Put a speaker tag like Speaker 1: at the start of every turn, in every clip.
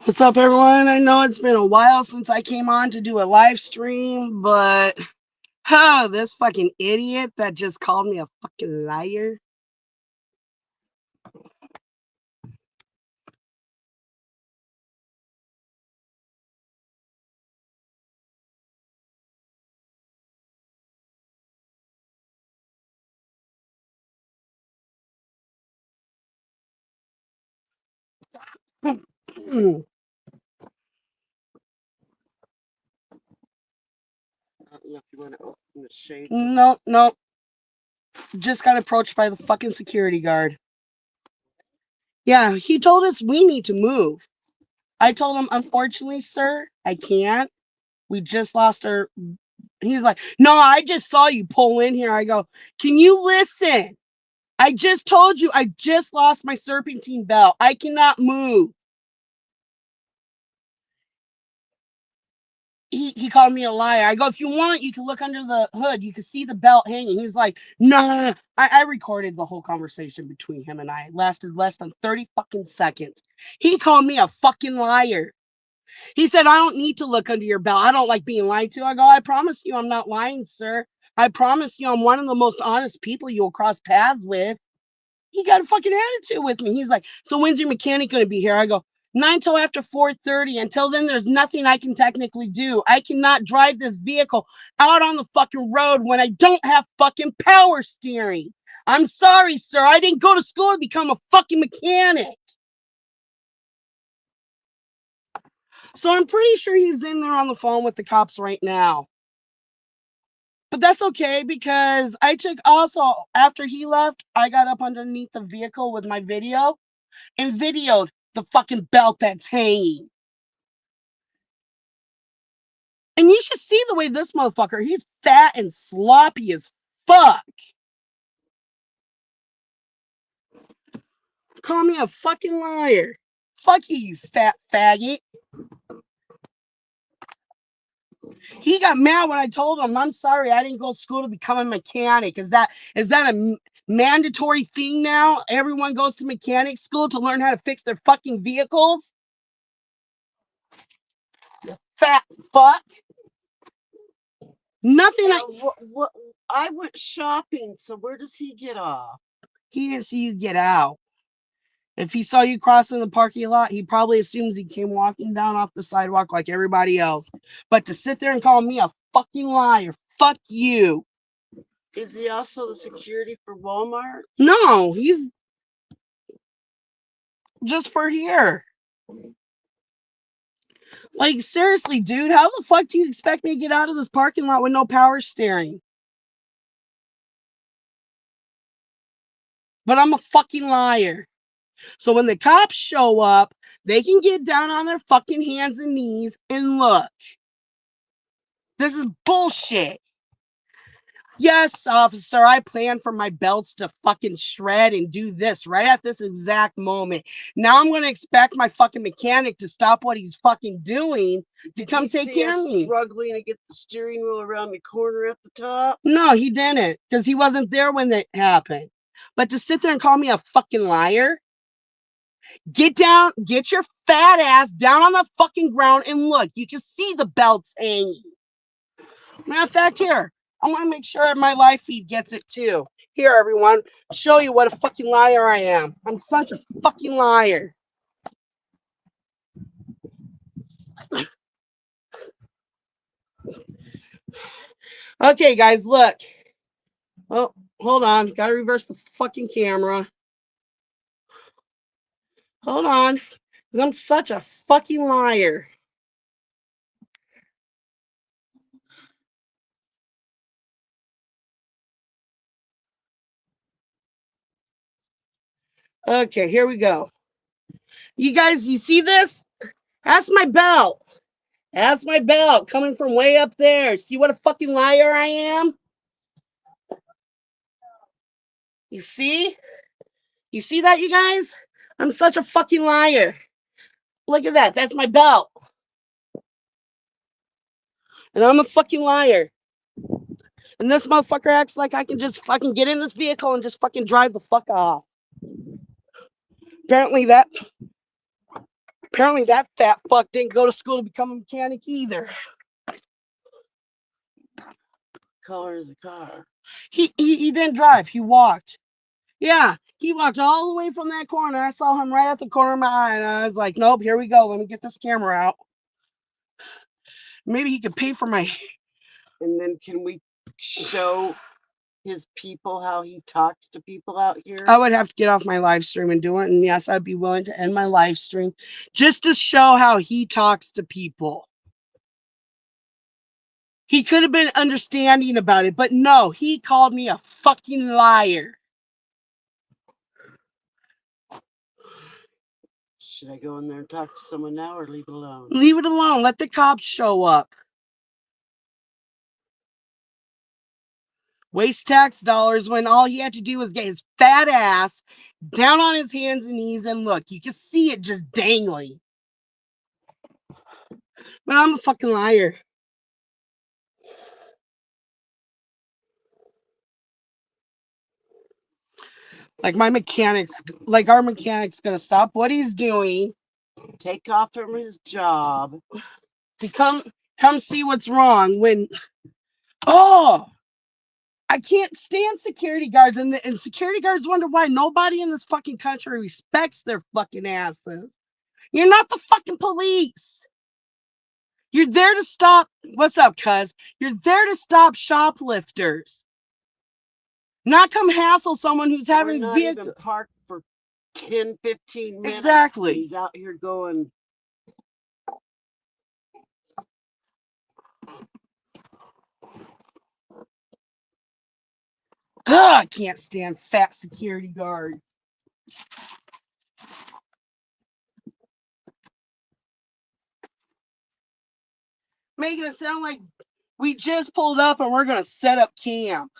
Speaker 1: What's up, everyone? I know it's been a while since I came on to do a live stream, but this fucking idiot that just called me a fucking liar. Nope, nope. Just got approached by the fucking security guard. Yeah, he told us we need to move. I told him, unfortunately, sir, I can't. We just lost our. He's like, no, I just saw you pull in here. I go, can you listen? I just told you I just lost my serpentine belt. I cannot move. He called me a liar. I go, if you want, you can look under the hood. You can see the belt hanging. He's like, no. I recorded the whole conversation between him and I. It lasted less than 30 fucking seconds. He called me a fucking liar. He said, I don't need to look under your belt. I don't like being lied to. I go, I promise you I'm not lying, sir. I promise you I'm one of the most honest people you'll cross paths with. He got a fucking attitude with me. He's like, so when's your mechanic going to be here? I go, 9 till after 4:30. Until then, there's nothing I can technically do. I cannot drive this vehicle out on the fucking road when I don't have fucking power steering. I'm sorry, sir. I didn't go to school to become a fucking mechanic. So I'm pretty sure he's in there on the phone with the cops right now. But that's okay because I took also after he left, I got up underneath the vehicle with my video and videoed the fucking belt that's hanging. And you should see the way this motherfucker, he's fat and sloppy as fuck. Call me a fucking liar. Fuck you, you fat faggot. He got mad when I told him, I'm sorry, I didn't go to school to become a mechanic. Is that a mandatory thing now? Everyone goes to mechanic school to learn how to fix their fucking vehicles? You fat fuck. Nothing.
Speaker 2: I went shopping, so where does he get off?
Speaker 1: He didn't see you get out. If he saw you crossing the parking lot, he probably assumes he came walking down off the sidewalk like everybody else. But to sit there and call me a fucking liar, fuck you.
Speaker 2: Is he also the security for Walmart?
Speaker 1: No, he's just for here. Like, seriously, dude, how the fuck do you expect me to get out of this parking lot with no power steering? But I'm a fucking liar. So when the cops show up, they can get down on their fucking hands and knees and look. This is bullshit. Yes, officer, I plan for my belts to fucking shred and do this right at this exact moment. Now I'm going to expect my fucking mechanic to stop what he's fucking doing to come take care of me.
Speaker 2: Struggling to get the steering wheel around the corner at the top?
Speaker 1: No, he didn't, because he wasn't there when that happened. But to sit there and call me a fucking liar, get down, get your fat ass down on the fucking ground and look. You can see the belts hanging. Matter of fact, here, I want to make sure my live feed gets it too. Here, everyone, show you what a fucking liar I am. I'm such a fucking liar. Okay, guys, look. Oh, hold on. Gotta reverse the fucking camera. Hold on. Because I'm such a fucking liar. Okay, here we go. You guys, you see this? That's my belt. That's my belt coming from way up there. See what a fucking liar I am? You see? You see that, you guys? I'm such a fucking liar. Look at that. That's my belt. And I'm a fucking liar. And this motherfucker acts like I can just fucking get in this vehicle and just fucking drive the fuck off. Apparently that Apparently, that fat fuck didn't go to school to become a mechanic either.
Speaker 2: Color is a car.
Speaker 1: He didn't drive. He walked. Yeah, he walked all the way from that corner. I saw him right at the corner of my eye, and I was like, "Nope, here we go. Let me get this camera out. Maybe he could pay for my."
Speaker 2: And then can we show his people how he talks to people out here?
Speaker 1: I would have to get off my live stream and do it. And yes, I'd be willing to end my live stream just to show how he talks to people. He could have been understanding about it, but no, he called me a fucking liar.
Speaker 2: Should I go in there and talk to someone now or leave it alone?
Speaker 1: Leave it alone. Let the cops show up. Waste tax dollars when all he had to do was get his fat ass down on his hands and knees and look. You can see it just dangling. But I'm a fucking liar. Like my mechanics, like our mechanic's gonna stop what he's doing,
Speaker 2: Take off from his job.
Speaker 1: to come see what's wrong when I can't stand security guards, and security guards wonder why nobody in this fucking country respects their fucking asses. You're not the fucking police. You're there to stop. What's up, cuz? You're there to stop shoplifters. Not come hassle someone who's having
Speaker 2: not
Speaker 1: vehicle.
Speaker 2: even parked for 10, 15 minutes.
Speaker 1: Exactly.
Speaker 2: He's out here going.
Speaker 1: Ugh, I can't stand fat security guards. Making it sound like we just pulled up and we're gonna set up camp.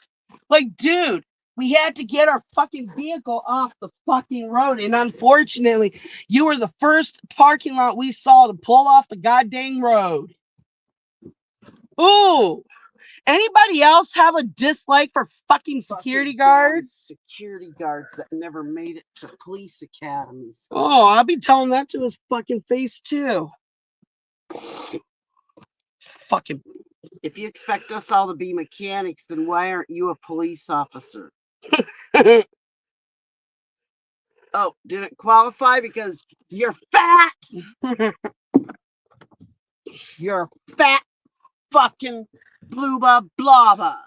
Speaker 1: Like, dude, we had to get our fucking vehicle off the fucking road. And unfortunately, you were the first parking lot we saw to pull off the goddamn road. Ooh. Anybody else have a dislike for fucking security guards?
Speaker 2: Security guards that never made it to police academies.
Speaker 1: Oh, I'll be telling that to his fucking face too. Fucking.
Speaker 2: If you expect us all to be mechanics, then why aren't you a police officer? Oh, didn't qualify because you're fat. You're fat fucking blooba blobba.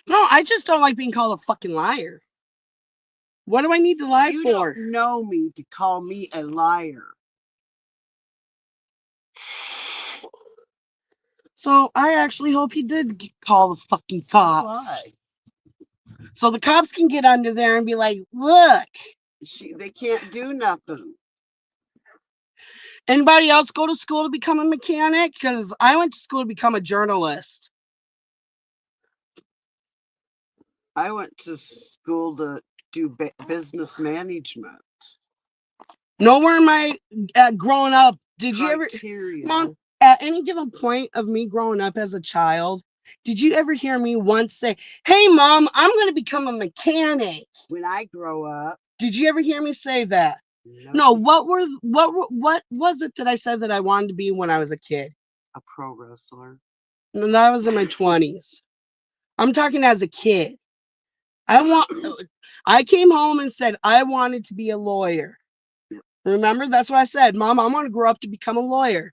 Speaker 1: No, I just don't like being called a fucking liar. What do I need to lie
Speaker 2: You
Speaker 1: for?
Speaker 2: don't know me to call me a liar.
Speaker 1: So I actually hope he did call the fucking cops.
Speaker 2: Why?
Speaker 1: So the cops can get under there and be like, look.
Speaker 2: They can't do nothing.
Speaker 1: Anybody else go to school to become a mechanic? Because I went to school to become a journalist.
Speaker 2: I went to school to do business management.
Speaker 1: Nowhere am I growing up. Did you ever, Mom, at any given point of me growing up as a child, did you ever hear me once say, hey, Mom, I'm going to become a mechanic?
Speaker 2: When I grow up.
Speaker 1: Did you ever hear me say that? No, what was it that I said that I wanted to be when I was a kid?
Speaker 2: A pro wrestler.
Speaker 1: No, that was in my 20s. I'm talking as a kid. I came home and said I wanted to be a lawyer. Remember, that's what I said. Mom, I want to grow up to become a lawyer.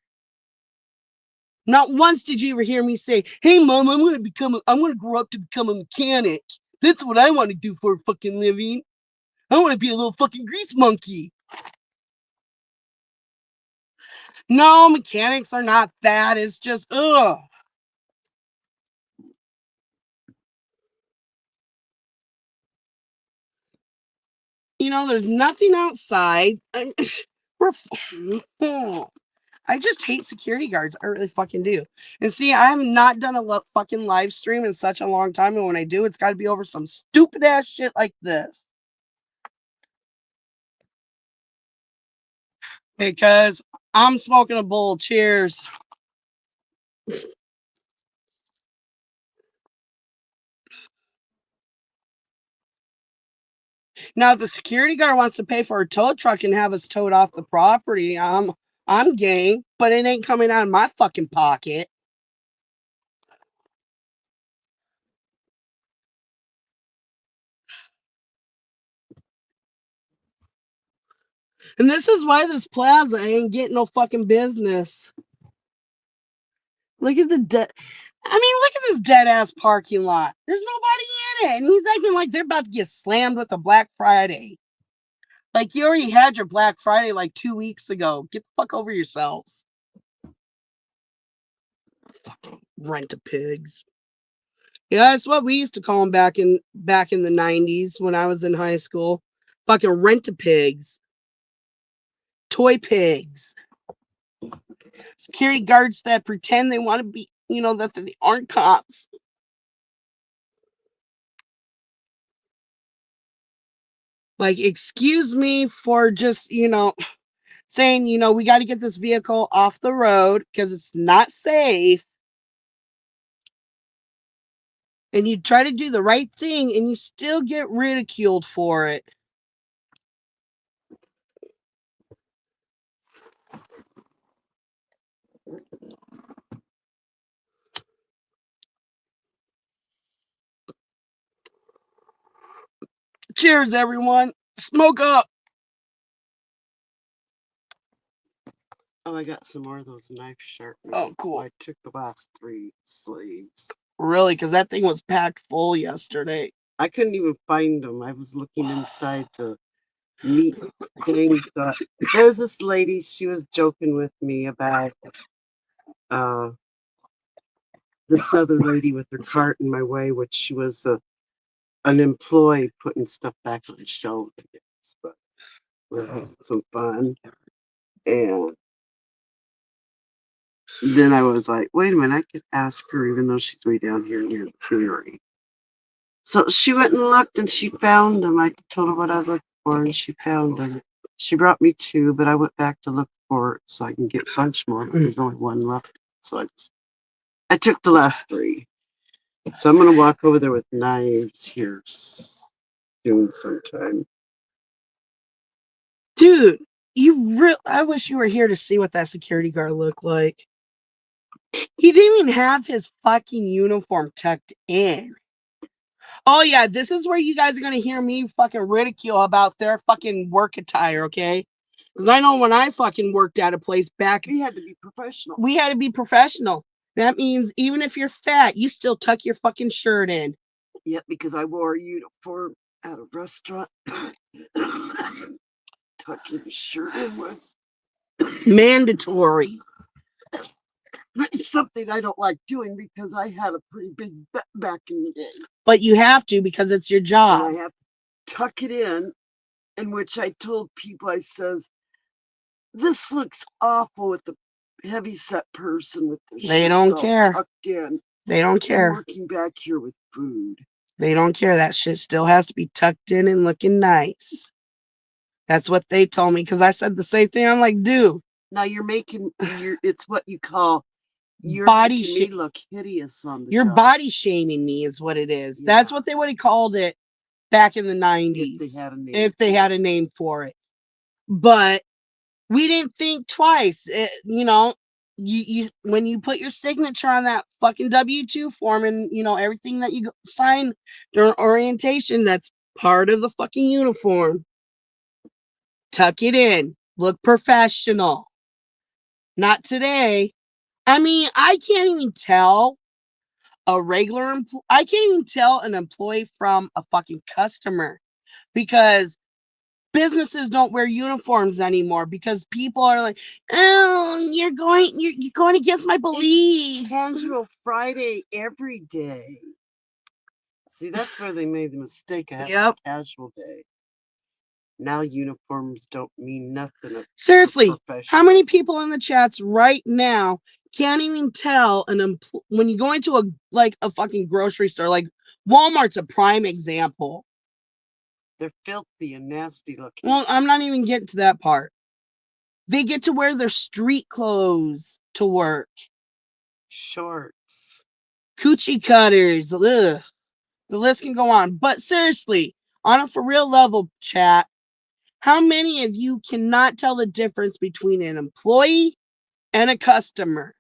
Speaker 1: Not once did you ever hear me say, hey, Mom, I'm going to grow up to become a mechanic. That's what I want to do for a fucking living. I want to be a little fucking grease monkey. No, mechanics are not that. It's just, ugh. You know, there's nothing outside. I just hate security guards. I really fucking do. And see, I have not done a fucking live stream in such a long time. And when I do, it's got to be over some stupid ass shit like this. Because I'm smoking a bowl. Cheers. Now, if the security guard wants to pay for a tow truck and have us towed off the property, I'm game, but it ain't coming out of my fucking pocket. And this is why this plaza ain't getting no fucking business. Look at the look at this dead ass parking lot. There's nobody in it, and he's acting like they're about to get slammed with a Black Friday. Like you already had your Black Friday like 2 weeks ago. Get the fuck over yourselves. Fucking rent a pigs. Yeah, that's what we used to call them back in the 90s when I was in high school. Fucking rent a pigs. Toy pigs. Security guards that pretend they want to be, that they aren't cops. Like, excuse me for just, saying, we got to get this vehicle off the road because it's not safe. And you try to do the right thing and you still get ridiculed for it. Cheers, everyone. Smoke up.
Speaker 2: Oh, I got some more of those knife sharpeners.
Speaker 1: Oh, cool.
Speaker 2: I took the last 3 sleeves.
Speaker 1: Really? Because that thing was packed full yesterday.
Speaker 2: I couldn't even find them. I was looking inside the meat thing. There was this lady, she was joking with me about this other lady with her cart in my way, which she was an employee putting stuff back on the shelf. But we're having some fun. And then I was like, wait a minute, I could ask her even though she's way down here near the prairie. So she went and looked and she found them. I told her what I was looking for and she found them. She brought me 2, but I went back to look for it so I can get a bunch more. But there's only 1 left. So I took the last 3. So I'm going to walk over there with knives here soon sometime.
Speaker 1: Dude, I wish you were here to see what that security guard looked like. He didn't even have his fucking uniform tucked in. Oh yeah, this is where you guys are gonna hear me fucking ridicule about their fucking work attire, okay? Because I know when I fucking worked at a place back,
Speaker 2: we had to be professional.
Speaker 1: We had to be professional. That means even if you're fat, you still tuck your fucking shirt in.
Speaker 2: Yep, because I wore a uniform at a restaurant. Tucking your shirt in was
Speaker 1: mandatory.
Speaker 2: It's something I don't like doing because I had a pretty big back in the day.
Speaker 1: But you have to because it's your job.
Speaker 2: And I have to tuck it in which I told people, I says, this looks awful with the heavy set person with their
Speaker 1: they don't
Speaker 2: all
Speaker 1: care.
Speaker 2: Tucked in.
Speaker 1: They don't care.
Speaker 2: I'm working back here with food.
Speaker 1: They don't care. That shit still has to be tucked in and looking nice. That's what they told me because I said the same thing. I'm like, dude.
Speaker 2: Now you're making it's what you call you're
Speaker 1: body
Speaker 2: making me look hideous on the
Speaker 1: You're
Speaker 2: job.
Speaker 1: body shaming me is what it is. Yeah. That's what they would have called it back in the 90s. If they had a name for it. But we didn't think twice. You when you put your signature on that fucking W-2 form and everything that you sign during orientation, that's part of the fucking uniform. Tuck it in. Look professional. Not today. I mean, I can't even tell I can't even tell an employee from a fucking customer because businesses don't wear uniforms anymore because people are like, oh, you're going against my beliefs.
Speaker 2: It's casual Friday every day. See, that's where they made the mistake of having a casual day. Now uniforms don't mean nothing.
Speaker 1: Seriously, how many people in the chats right now can't even tell when you go into a fucking grocery store, like Walmart's a prime example.
Speaker 2: They're filthy and nasty looking.
Speaker 1: Well, I'm not even getting to that part. They get to wear their street clothes to work.
Speaker 2: Shorts.
Speaker 1: Coochie cutters. Ugh. The list can go on. But seriously, On a for real level, chat, how many of you cannot tell the difference between an employee and a customer?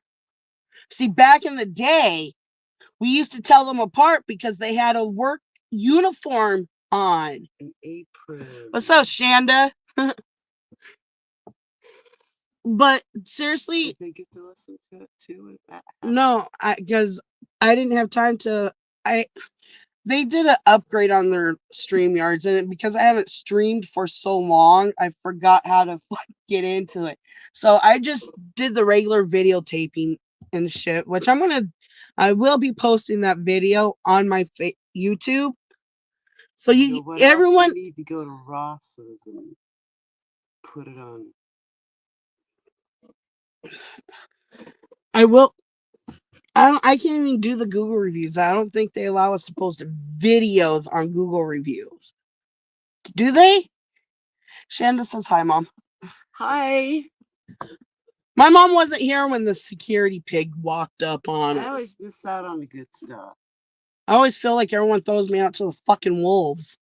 Speaker 1: See, back in the day, we used to tell them apart because they had a work uniform on.
Speaker 2: An apron.
Speaker 1: What's up, Shanda? But seriously,
Speaker 2: Did they get to listen to it too?
Speaker 1: no, because I didn't have time to. I They did an upgrade on their stream yards, and because I haven't streamed for so long, I forgot how to get into it. So I just did the regular videotaping and shit, which I will be posting that video on my YouTube. So
Speaker 2: You know
Speaker 1: you
Speaker 2: what else?
Speaker 1: everyone,
Speaker 2: You need to go to Ross's and put it on.
Speaker 1: I will. I can't even do the Google reviews. I don't think they allow us to post videos on Google reviews. Do they? Shanda says hi, mom.
Speaker 2: Hi.
Speaker 1: My mom wasn't here when the security pig walked up on
Speaker 2: I
Speaker 1: us.
Speaker 2: always miss out on the good stuff.
Speaker 1: I always feel like everyone throws me out to the fucking wolves.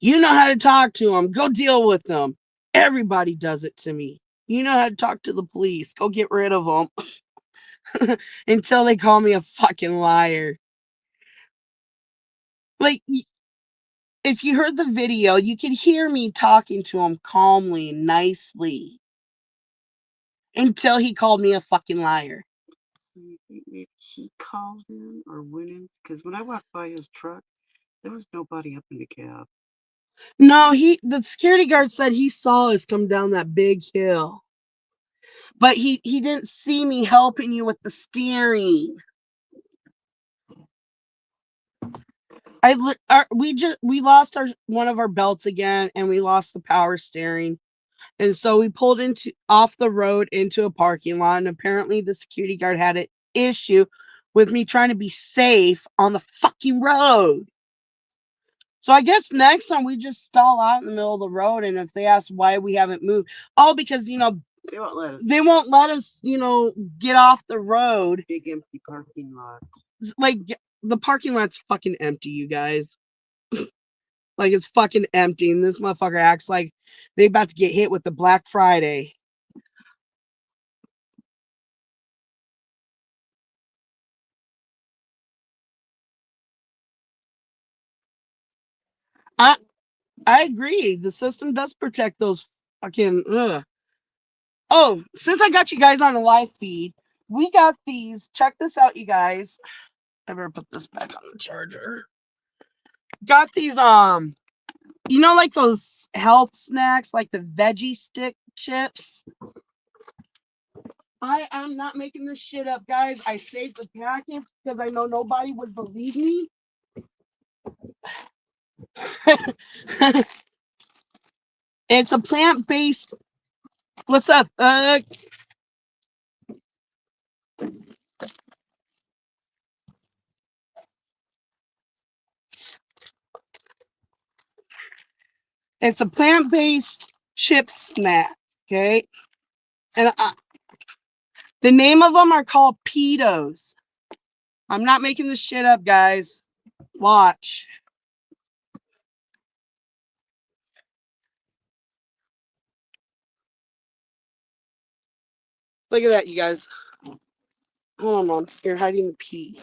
Speaker 1: You know how to talk to them. Go deal with them. Everybody does it to me. You know how to talk to the police. Go get rid of them until they call me a fucking liar. Like, if you heard the video, you could hear me talking to him calmly and nicely until he called me a fucking liar.
Speaker 2: So you think maybe he called him or went in? Because when I walked by his truck, there was nobody up in the cab.
Speaker 1: No, the security guard said he saw us come down that big hill. But he didn't see me helping you with the steering. We lost our one of our belts again, and we lost the power steering, and so we pulled into off the road into a parking lot, and apparently the security guard had an issue with me trying to be safe on the fucking road. So I guess next time we just stall out in the middle of the road, and if they ask why we haven't moved, because
Speaker 2: They won't let us.
Speaker 1: they won't let us, get off the road.
Speaker 2: Big empty parking lot.
Speaker 1: Like the parking lot's fucking empty, you guys. Like it's fucking empty, and this motherfucker acts like they about to get hit with the Black Friday. I I agree. The system does protect those fucking. Ugh. Oh, since I got you guys on the live feed, we got these. Check this out, you guys. I better put this back on the charger. Got these like those health snacks, like the veggie stick chips. I am not making this shit up, guys. I saved the packet because I know nobody would believe me. It's a plant-based. What's up? It's a plant-based chip snack. Okay, and the name of them are called pedos. I'm not making this shit up, guys. Watch. Look at that, you guys. Hold on, Mom. You're hiding the pee.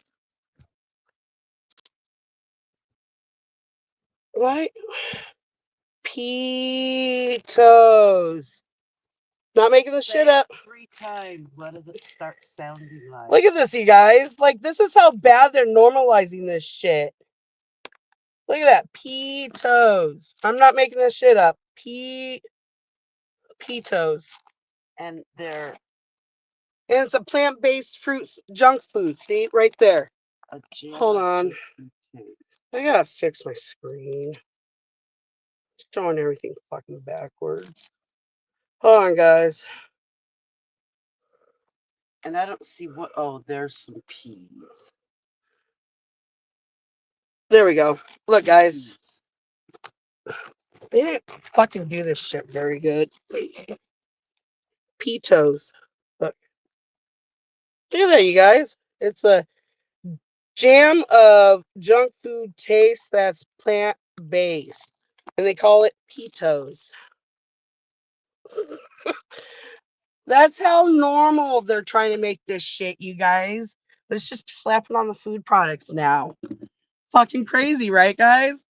Speaker 1: What? Petos. Not making this shit up.
Speaker 2: 3 times. What does it start sounding like?
Speaker 1: Look at this, you guys. Like, this is how bad they're normalizing this shit. Look at that. Petos. I'm not making this shit up. Petos.
Speaker 2: And they're
Speaker 1: And it's a plant-based fruit junk food. See? Right there.
Speaker 2: a
Speaker 1: Hold on.
Speaker 2: taste.
Speaker 1: I gotta fix my screen. It's showing everything fucking backwards. Hold on, guys.
Speaker 2: And I don't see what. Oh, there's some peas.
Speaker 1: There we go. Look, guys. They didn't fucking do this shit very good. Petos. Look. Look at that, you guys. It's a Jam of junk food taste that's plant based. And they call it pitos. That's how normal they're trying to make this shit, you guys. Let's just slap it on the food products now. Fucking crazy, right, guys?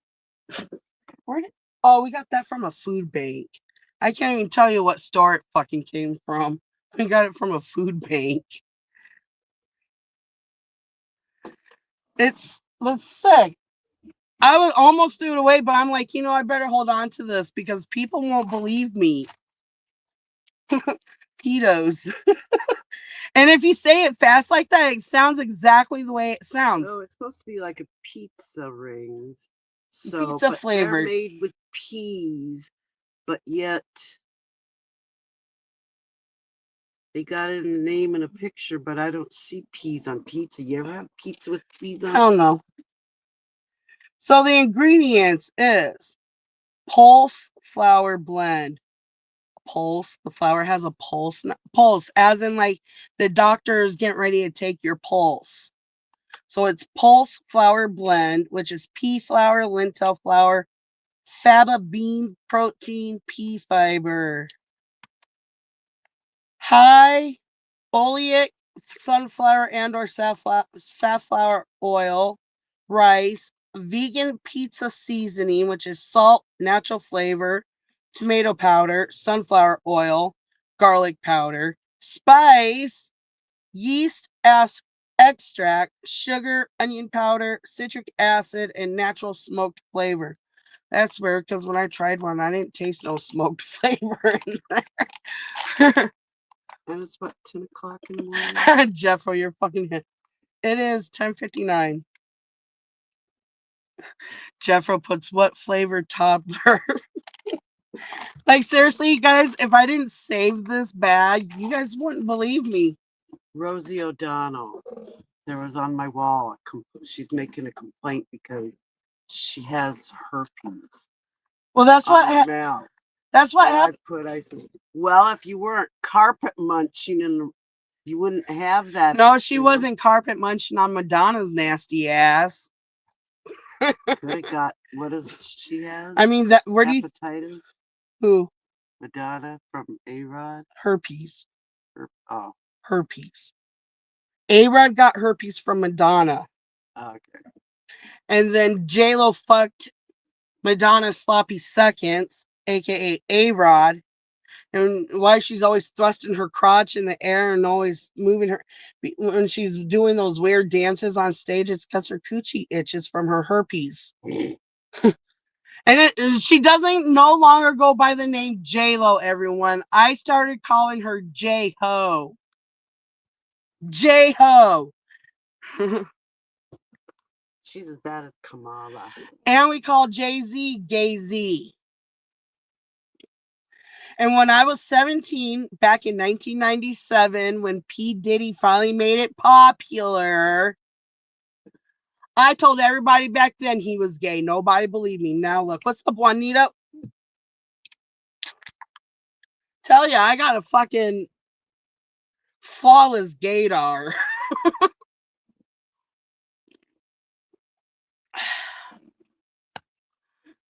Speaker 1: Where did, oh, we got that from a food bank. I can't even tell you what store it fucking came from. We got it from a food bank. It's sick. I would almost threw it away, but I'm like, I better hold on to this because people won't believe me. Pedos. And if you say it fast like that, it sounds exactly the way it sounds.
Speaker 2: So it's supposed to be like a pizza rings. So,
Speaker 1: Pizza
Speaker 2: but they're
Speaker 1: flavored.
Speaker 2: made with peas, but yet they got it in a name and a picture, but I don't see peas on pizza. You ever have pizza with peas on?
Speaker 1: Hell no. So the ingredients is pulse flour blend. Pulse. The flour has a pulse. Pulse, as in like the doctor is getting ready to take your pulse. So it's pulse flour blend, which is pea flour, lentil flour, faba bean protein, pea fiber, high oleic sunflower and or safflower oil, rice, vegan pizza seasoning, which is salt, natural flavor, tomato powder, sunflower oil, garlic powder, spice, yeast extract, sugar, onion powder, citric acid, and natural smoked flavor. That's weird because when I tried one, I didn't taste no smoked flavor in there.
Speaker 2: And it's what, 10 o'clock in the morning?
Speaker 1: Jeffro, you're fucking hit. It is 10:59. Jeffro puts what flavored toddler? Like seriously, guys, if I didn't save this bag, you guys wouldn't believe me.
Speaker 2: Rosie O'Donnell. There was on my wall. She's making a complaint because she has herpes
Speaker 1: Well, that's
Speaker 2: on
Speaker 1: what
Speaker 2: her mouth.
Speaker 1: that's what
Speaker 2: And
Speaker 1: happened.
Speaker 2: I said, well, if you weren't carpet munching and you wouldn't have that.
Speaker 1: No, she wasn't carpet munching on Madonna's nasty ass.
Speaker 2: Could have got, what does she has?
Speaker 1: I mean that. Where do you
Speaker 2: Hepatitis?
Speaker 1: who
Speaker 2: Madonna from A-Rod?
Speaker 1: herpes?
Speaker 2: Oh,
Speaker 1: Herpes. A-Rod got herpes from Madonna,
Speaker 2: okay.
Speaker 1: and then J Lo fucked Madonna's sloppy seconds, aka A-Rod, and why she's always thrusting her crotch in the air and always moving her when she's doing those weird dances on stage. It's because her coochie itches from her herpes. She doesn't no longer go by the name J Lo. Everyone, I started calling her J Ho. J Ho.
Speaker 2: She's as bad as Kamala.
Speaker 1: And we call Jay Z Gay Z. And when I was 17, back in 1997, when P. Diddy finally made it popular, I told everybody back then he was gay. Nobody believed me. Now look, what's up, Juanita? Tell ya, I got a fucking flawless gaydar.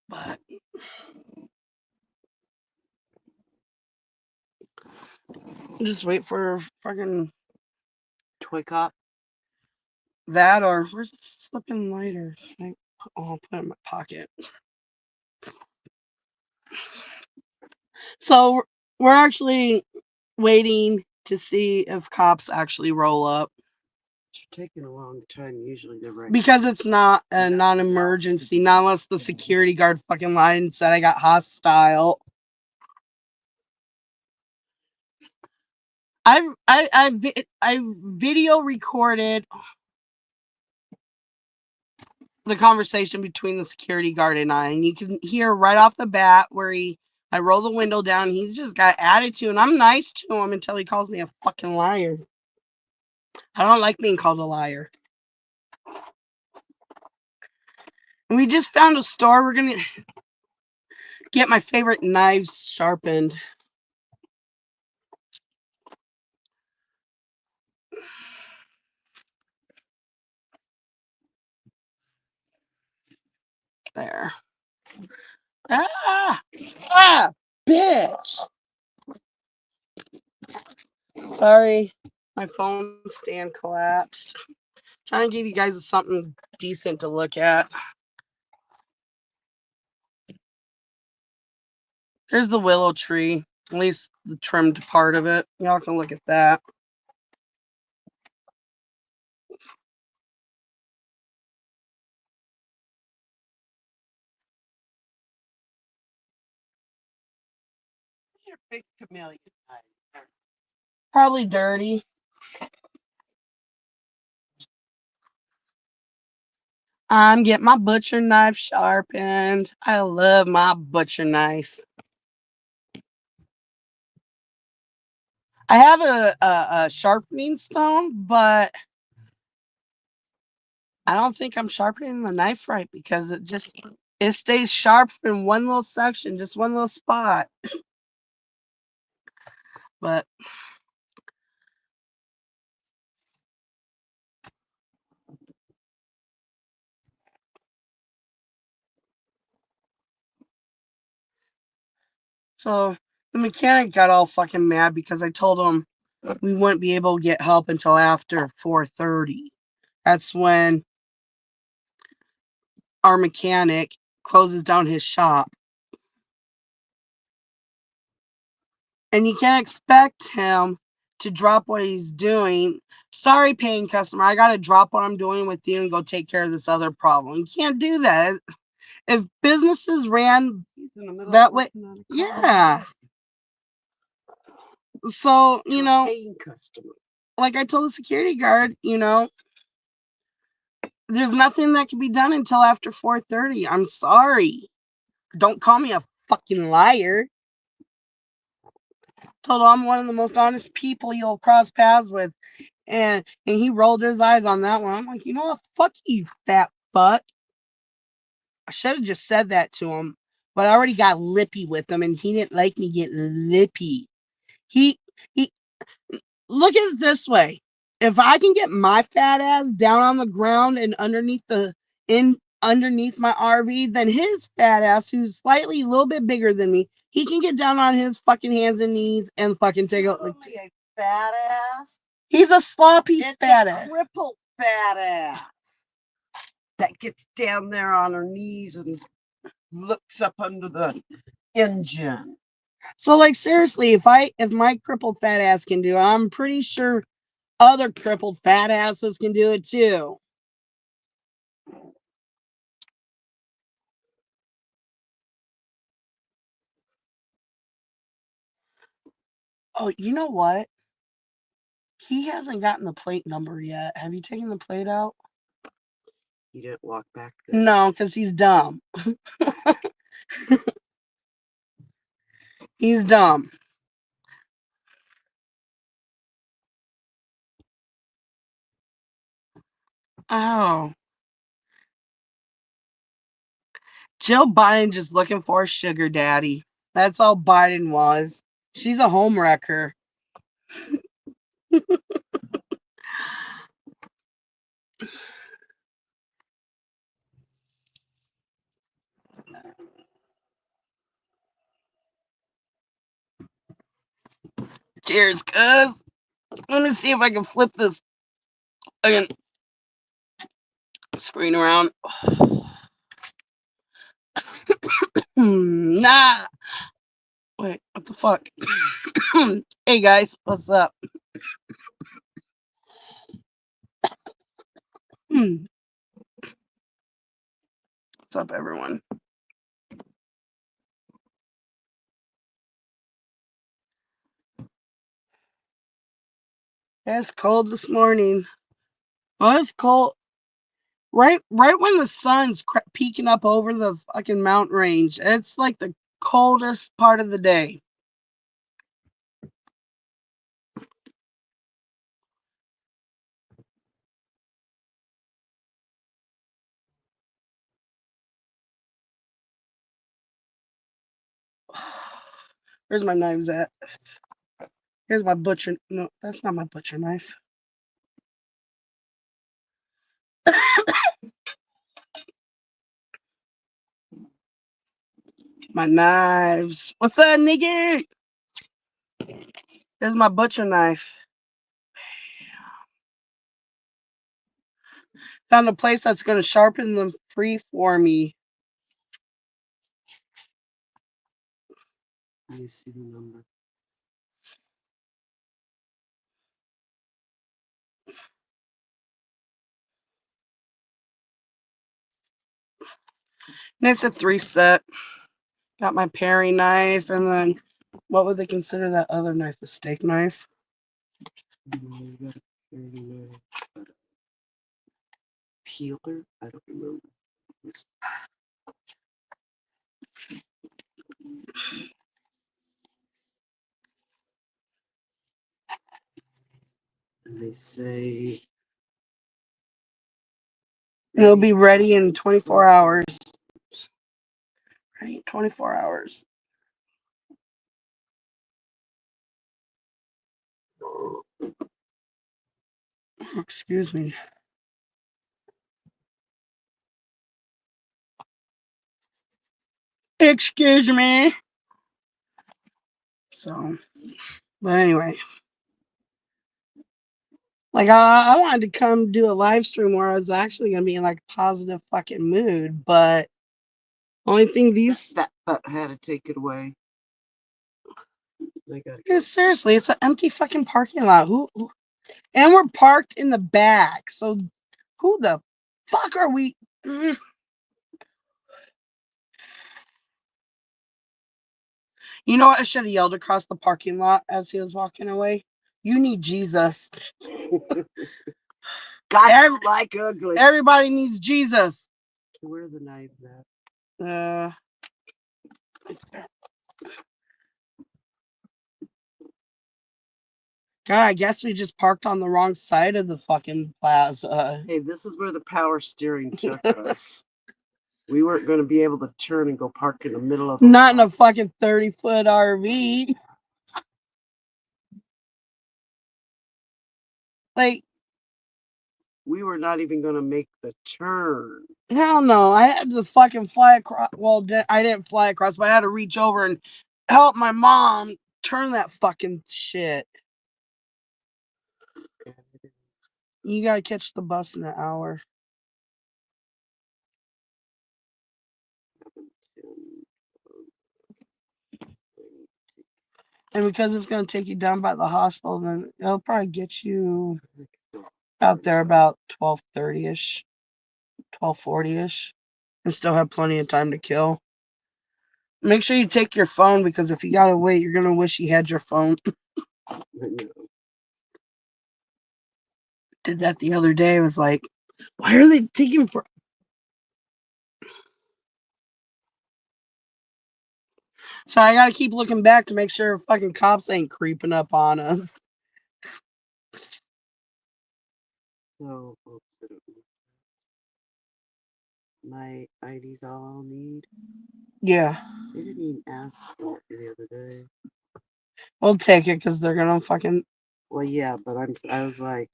Speaker 1: But just wait for fucking
Speaker 2: Toy cop?
Speaker 1: that, or where's the flipping lighter? I'll put it in my pocket. So we're actually waiting to see if cops actually roll up
Speaker 2: It's taking a long time. Usually they're right.
Speaker 1: because it's not a non-emergency, not unless the security guard fucking lied and said I got hostile. I video recorded the conversation between the security guard and I, and you can hear right off the bat where I roll the window down. He's just got attitude, and I'm nice to him until he calls me a fucking liar. I don't like being called a liar. And we just found a store. We're gonna get my favorite knives sharpened. There. Ah! Ah! Bitch! Sorry. My phone stand collapsed. Trying to give you guys something decent to look at. There's the willow tree. At least the trimmed part of it. Y'all can look at that.
Speaker 2: Your big chameleon.
Speaker 1: Probably dirty. I'm getting my butcher knife sharpened. I love my butcher knife. I have a sharpening stone, but I don't think I'm sharpening the knife right because it stays sharp in one little section, just one little spot. But so the mechanic got all fucking mad because I told him we wouldn't be able to get help until after 4:30. That's when our mechanic closes down his shop. And you can't expect him to drop what he's doing. Sorry, paying customer, I gotta drop what I'm doing with you and go take care of this other problem. You can't do that. If businesses ran that way, yeah. So,
Speaker 2: Paying customer.
Speaker 1: like I told the security guard, there's nothing that can be done until after 4:30. I'm sorry. Don't call me a fucking liar. Told him I'm one of the most honest people you'll cross paths with. And he rolled his eyes on that one. I'm like, you know what? Fuck you, fat fuck. I should have just said that to him, but I already got lippy with him, and he didn't like me get lippy. He he. Look at it this way: if I can get my fat ass down on the ground and underneath my RV, then his fat ass, who's slightly a little bit bigger than me, he can get down on his fucking hands and knees and fucking take a like.
Speaker 2: A fat ass.
Speaker 1: He's a sloppy
Speaker 2: It's
Speaker 1: fat
Speaker 2: a
Speaker 1: ass.
Speaker 2: crippled fat ass that gets down there on her knees and looks up under the engine.
Speaker 1: So like seriously, if my crippled fat ass can do it, I'm pretty sure other crippled fat asses can do it too. Oh, you know what? He hasn't gotten the plate number yet. Have you taken the plate out?
Speaker 2: You didn't walk back there.
Speaker 1: No, because he's dumb. He's dumb. Oh. Jill Biden just looking for a sugar daddy. That's all Biden was. She's a home wrecker. Cheers, cuz. Let me see if I can flip this again screen around. Nah. Wait, what the fuck? Hey guys, what's up? What's up, everyone? It's cold this morning. Well, it's cold. Right when the sun's peeking up over the fucking mountain range. It's like the coldest part of the day. Where's my knives at? Here's my butcher. No, that's not my butcher knife. My knives. What's up, nigga? There's my butcher knife. Found a place that's gonna sharpen them free for me.
Speaker 2: Let me see the number.
Speaker 1: And it's a 3 set. Got my paring knife, and then what would they consider that other knife? The steak knife?
Speaker 2: You got a paring knife, peeler? I don't remember. And they say
Speaker 1: It'll be ready in 24 hours. Right? 24 hours. Excuse me. Excuse me. So, but anyway. Like, I wanted to come do a live stream where I was actually going to be in like a positive fucking mood, but only thing these.
Speaker 2: that butt had to take it away. I gotta
Speaker 1: Yeah,
Speaker 2: go.
Speaker 1: seriously, it's an empty fucking parking lot. And we're parked in the back. So, who the fuck are we? Mm. You know what? I should have yelled across the parking lot as he was walking away. You need Jesus.
Speaker 2: God, like ugly.
Speaker 1: Everybody needs Jesus.
Speaker 2: Where are the knives at?
Speaker 1: God, I guess we just parked on the wrong side of the fucking plaza.
Speaker 2: Hey, this is where the power steering took us. We weren't going to be able to turn and go park in the middle of the
Speaker 1: Not in a fucking 30-foot RV. Like,
Speaker 2: we were not even going to make the turn.
Speaker 1: hell no. I had to fucking fly across. Well, I didn't fly across, but I had to reach over and help my mom turn that fucking shit. You gotta catch the bus in an hour. And because it's gonna take you down by the hospital, then it'll probably get you out there about 12:30ish, 12:40ish, and still have plenty of time to kill. Make sure you take your phone, because if you gotta wait, you're gonna wish you had your phone. Did that the other day. It was like, why are they taking for? So I gotta keep looking back to make sure fucking cops ain't creeping up on us.
Speaker 2: So, my ID's all I'll need.
Speaker 1: Yeah,
Speaker 2: They didn't even ask for it the other day.
Speaker 1: we'll take it because they're gonna fucking.
Speaker 2: Well, yeah, but I was like,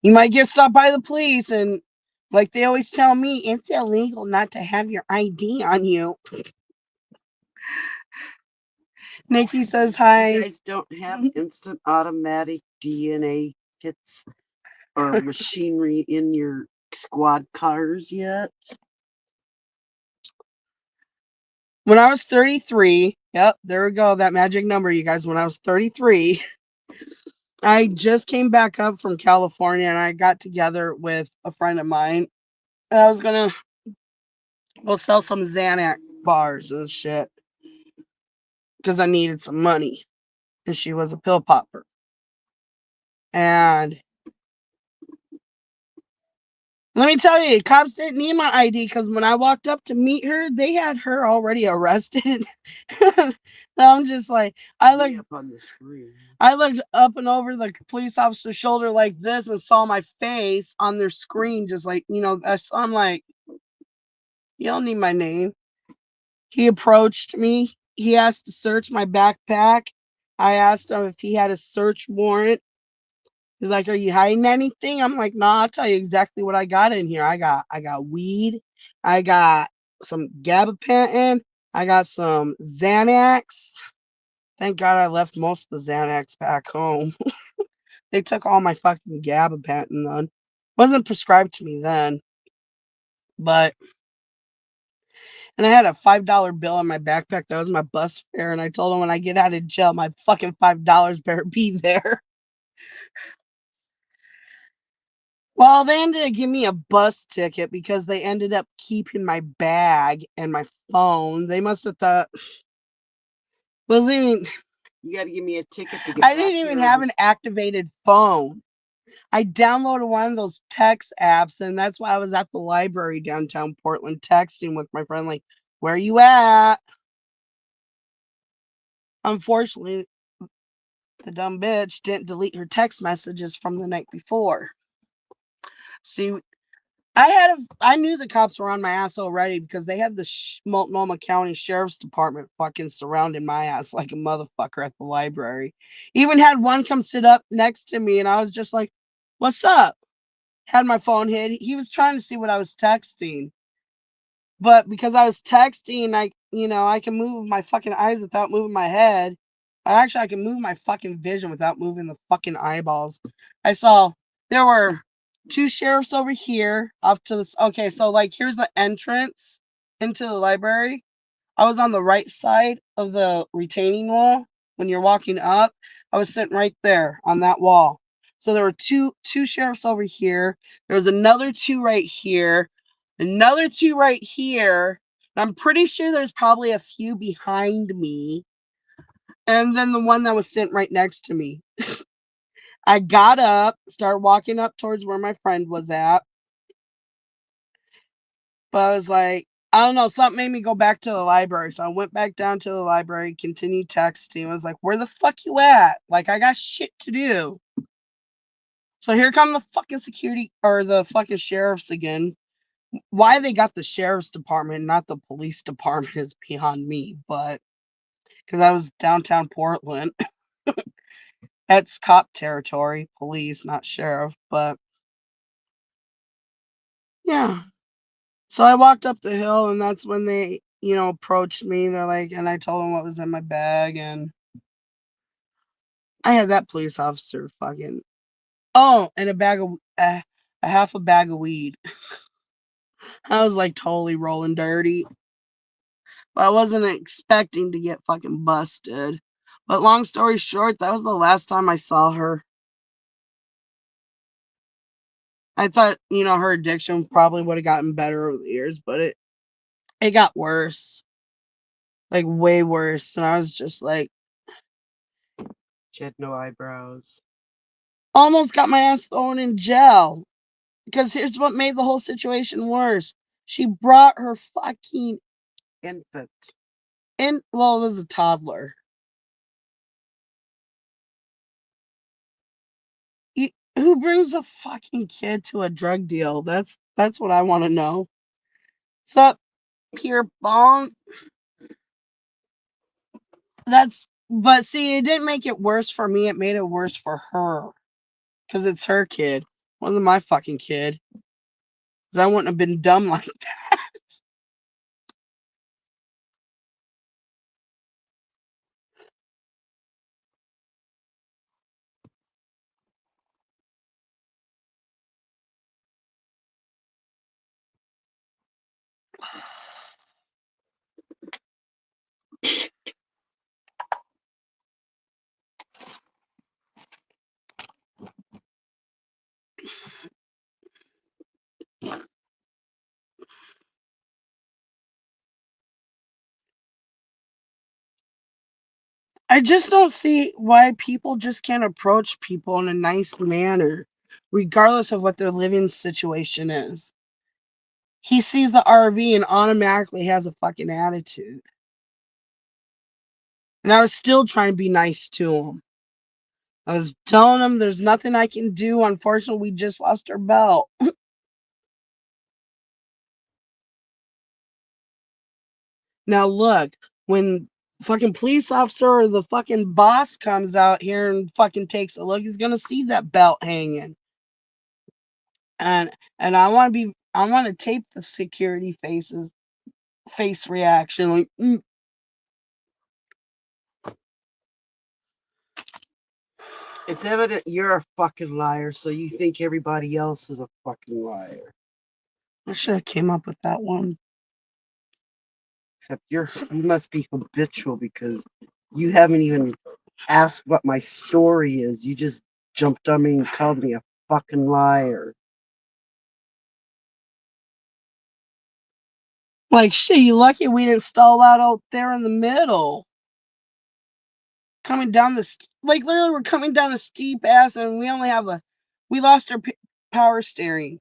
Speaker 1: You might get stopped by the police, and like they always tell me, it's illegal not to have your ID on you. Nikki says hi.
Speaker 2: you guys don't have instant automatic DNA kits or machinery in your squad cars yet?
Speaker 1: When I was 33, yep, there we go, that magic number, you guys. When I was 33, I just came back up from California, and I got together with a friend of mine, and I was gonna go sell some Xanax bars and shit because I needed some money, and she was a pill popper. And let me tell you, cops didn't need my ID because when I walked up to meet her, they had her already arrested. I'm just like, I looked
Speaker 2: up on the screen.
Speaker 1: I looked up and over the police officer's shoulder like this and saw my face on their screen, just like, I'm like, you don't need my name. He approached me. He asked to search my backpack. I asked him if he had a search warrant. He's like, "Are you hiding anything?" I'm like, "No, I'll tell you exactly what I got in here. I got weed. I got some gabapentin. I got some Xanax. Thank God I left most of the Xanax back home. They took all my fucking gabapentin then. Wasn't prescribed to me then, but and I had a $5 bill in my backpack. That was my bus fare, and I told them when I get out of jail, my fucking $5 better be there. Well, they ended up giving me a bus ticket because they ended up keeping my bag and my phone. They must have thought wasn't
Speaker 2: You got to give me a ticket to get
Speaker 1: I
Speaker 2: back
Speaker 1: didn't even
Speaker 2: here.
Speaker 1: have an activated phone. I downloaded one of those text apps, and that's why I was at the library downtown Portland texting with my friend, like, where you at? Unfortunately, the dumb bitch didn't delete her text messages from the night before. See, I knew the cops were on my ass already because they had the Multnomah County Sheriff's Department fucking surrounding my ass like a motherfucker at the library. Even had one come sit up next to me, and I was just like, "What's up?" Had my phone hid. He was trying to see what I was texting, but because I was texting, I can move my fucking eyes without moving my head. Actually, I can move my fucking vision without moving the fucking eyeballs. I saw there were two sheriffs over here off to this. Okay, so like here's the entrance into the library. I was on the right side of the retaining wall when you're walking up. I was sitting right there on that wall. So there were two sheriffs over here. There was another two right here, another two right here. And I'm pretty sure there's probably a few behind me. And then the one that was sitting right next to me. I got up, started walking up towards where my friend was at. But I was like, I don't know, something made me go back to the library. So I went back down to the library, continued texting. I was like, where the fuck you at? Like, I got shit to do. So here come the fucking security or the fucking sheriffs again. Why they got the sheriff's department, not the police department, is beyond me. But because I was downtown Portland, that's cop territory, police, not sheriff. But yeah. So I walked up the hill, and that's when they, approached me. They're like, and I told them what was in my bag, and I had that police officer fucking. Oh, and a half a bag of weed. I was like totally rolling dirty, but I wasn't expecting to get fucking busted. But long story short, that was the last time I saw her. I thought, her addiction probably would have gotten better over the years, but it got worse, like way worse. And I was just like,
Speaker 2: She had no eyebrows.
Speaker 1: almost got my ass thrown in jail. Because here's what made the whole situation worse. She brought her fucking
Speaker 2: Infant.
Speaker 1: well, it was a toddler. Who brings a fucking kid to a drug deal? That's what I want to know. Sup, Pierre Bong? But see, it didn't make it worse for me. It made it worse for her because it's her kid. Wasn't my fucking kid. Because I wouldn't have been dumb like that. I just don't see why people just can't approach people in a nice manner, regardless of what their living situation is. He sees the RV and automatically has a fucking attitude. And I was still trying to be nice to him. I was telling him there's nothing I can do. Unfortunately, we just lost our belt. Now look, when fucking police officer or the fucking boss comes out here and fucking takes a look, he's gonna see that belt hanging. And I want to tape the security faces face reaction. Like,
Speaker 2: It's evident you're a fucking liar, so you think everybody else is a fucking liar.
Speaker 1: I should have came up with that one.
Speaker 2: Except you must be habitual because you haven't even asked what my story is. You just jumped on me and called me a fucking liar.
Speaker 1: Like, shit, you lucky we didn't stall out there in the middle. Coming down like literally, we're coming down a steep ass, and we lost our power steering.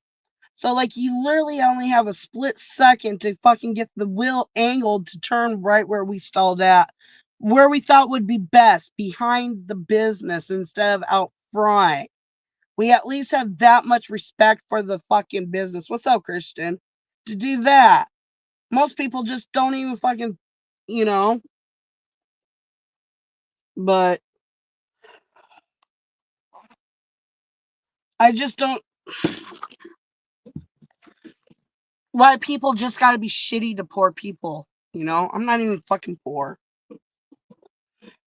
Speaker 1: So like, you literally only have a split second to fucking get the wheel angled to turn right where we stalled at, where we thought would be best, behind the business instead of out front. We at least had that much respect for the fucking business. What's up, Christian? To do that. Most people just don't even fucking, you know. But I just don't. Why people just gotta be shitty to poor people, you know? I'm not even fucking poor.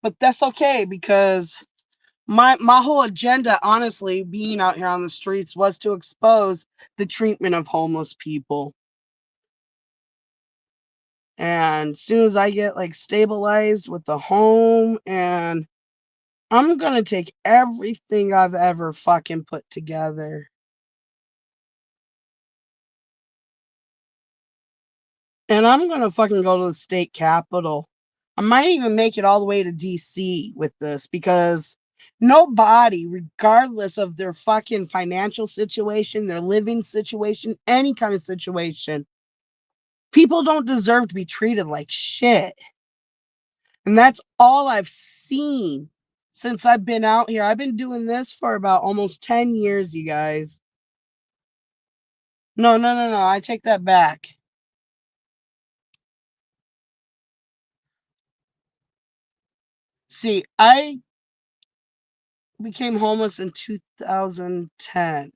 Speaker 1: But that's okay because my whole agenda, honestly, being out here on the streets was to expose the treatment of homeless people. And as soon as I get like stabilized with the home, and I'm gonna take everything I've ever fucking put together, and I'm gonna fucking go to the state capitol. I might even make it all the way to DC with this because nobody, regardless of their fucking financial situation, their living situation, any kind of situation, people don't deserve to be treated like shit. And that's all I've seen since I've been out here. I've been doing this for about almost 10 years, you guys. No, no, no, no. I take that back. See, I became homeless in 2010.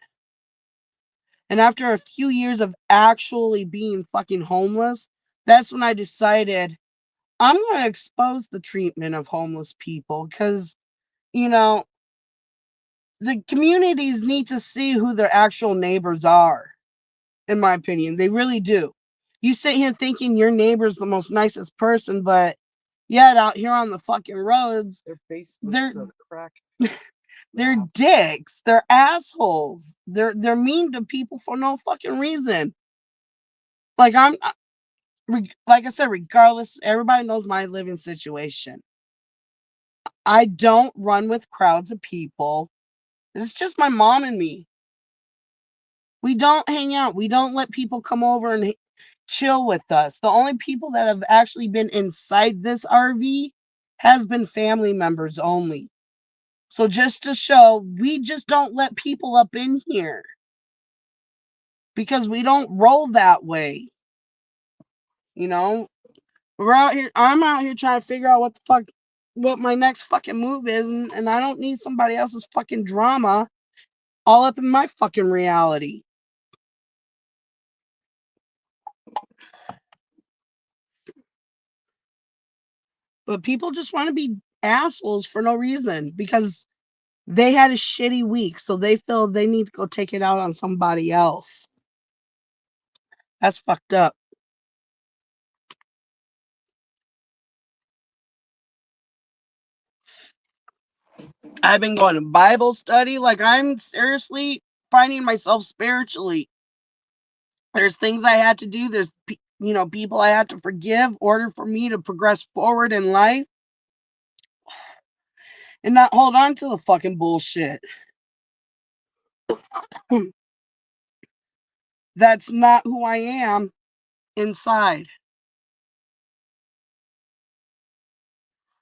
Speaker 1: And after a few years of actually being fucking homeless, that's when I decided I'm going to expose the treatment of homeless people because, you know, the communities need to see who their actual neighbors are, in my opinion. They really do. You sit here thinking your neighbor's the most nicest person, but yet out here on the fucking roads,
Speaker 2: Their
Speaker 1: they're
Speaker 2: basement's a crack.
Speaker 1: they're dicks. They're assholes. They're mean to people for no fucking reason. Like like I said, regardless, everybody knows my living situation. I don't run with crowds of people. It's just my mom and me. We don't hang out. We don't let people come over and chill with us. The only people that have actually been inside this RV has been family members only. So just to show, we just don't let people up in here because we don't roll that way. You know, we're out here. I'm out here trying to figure out what my next fucking move is, and I don't need somebody else's fucking drama all up in my fucking reality. But people just want to be assholes for no reason because they had a shitty week, so they feel they need to go take it out on somebody else. That's fucked up. I've been going to Bible study. Like, I'm seriously finding myself spiritually. There's things I had to do. There's, people I had to forgive in order for me to progress forward in life and not hold on to the fucking bullshit. That's not who I am inside.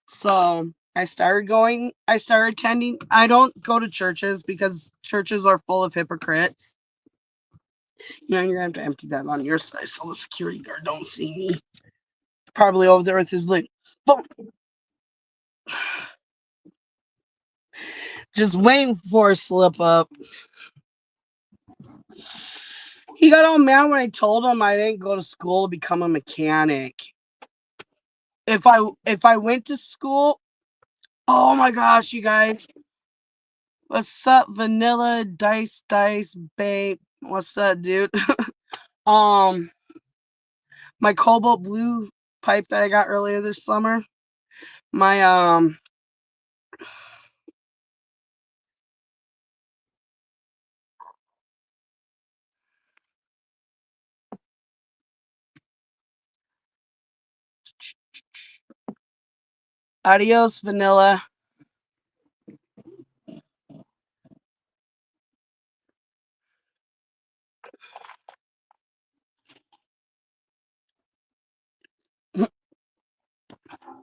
Speaker 1: So I started attending. I don't go to churches because churches are full of hypocrites. You're gonna have to empty that on your side so the security guard don't see me. Probably over there with his lid. Just waiting for a slip up. He got all mad when I told him I didn't go to school to become a mechanic. If I went to school, oh my gosh, you guys. What's up, Vanilla Dice Babe? What's up, dude? um my cobalt blue pipe that I got earlier this summer. My adios vanilla.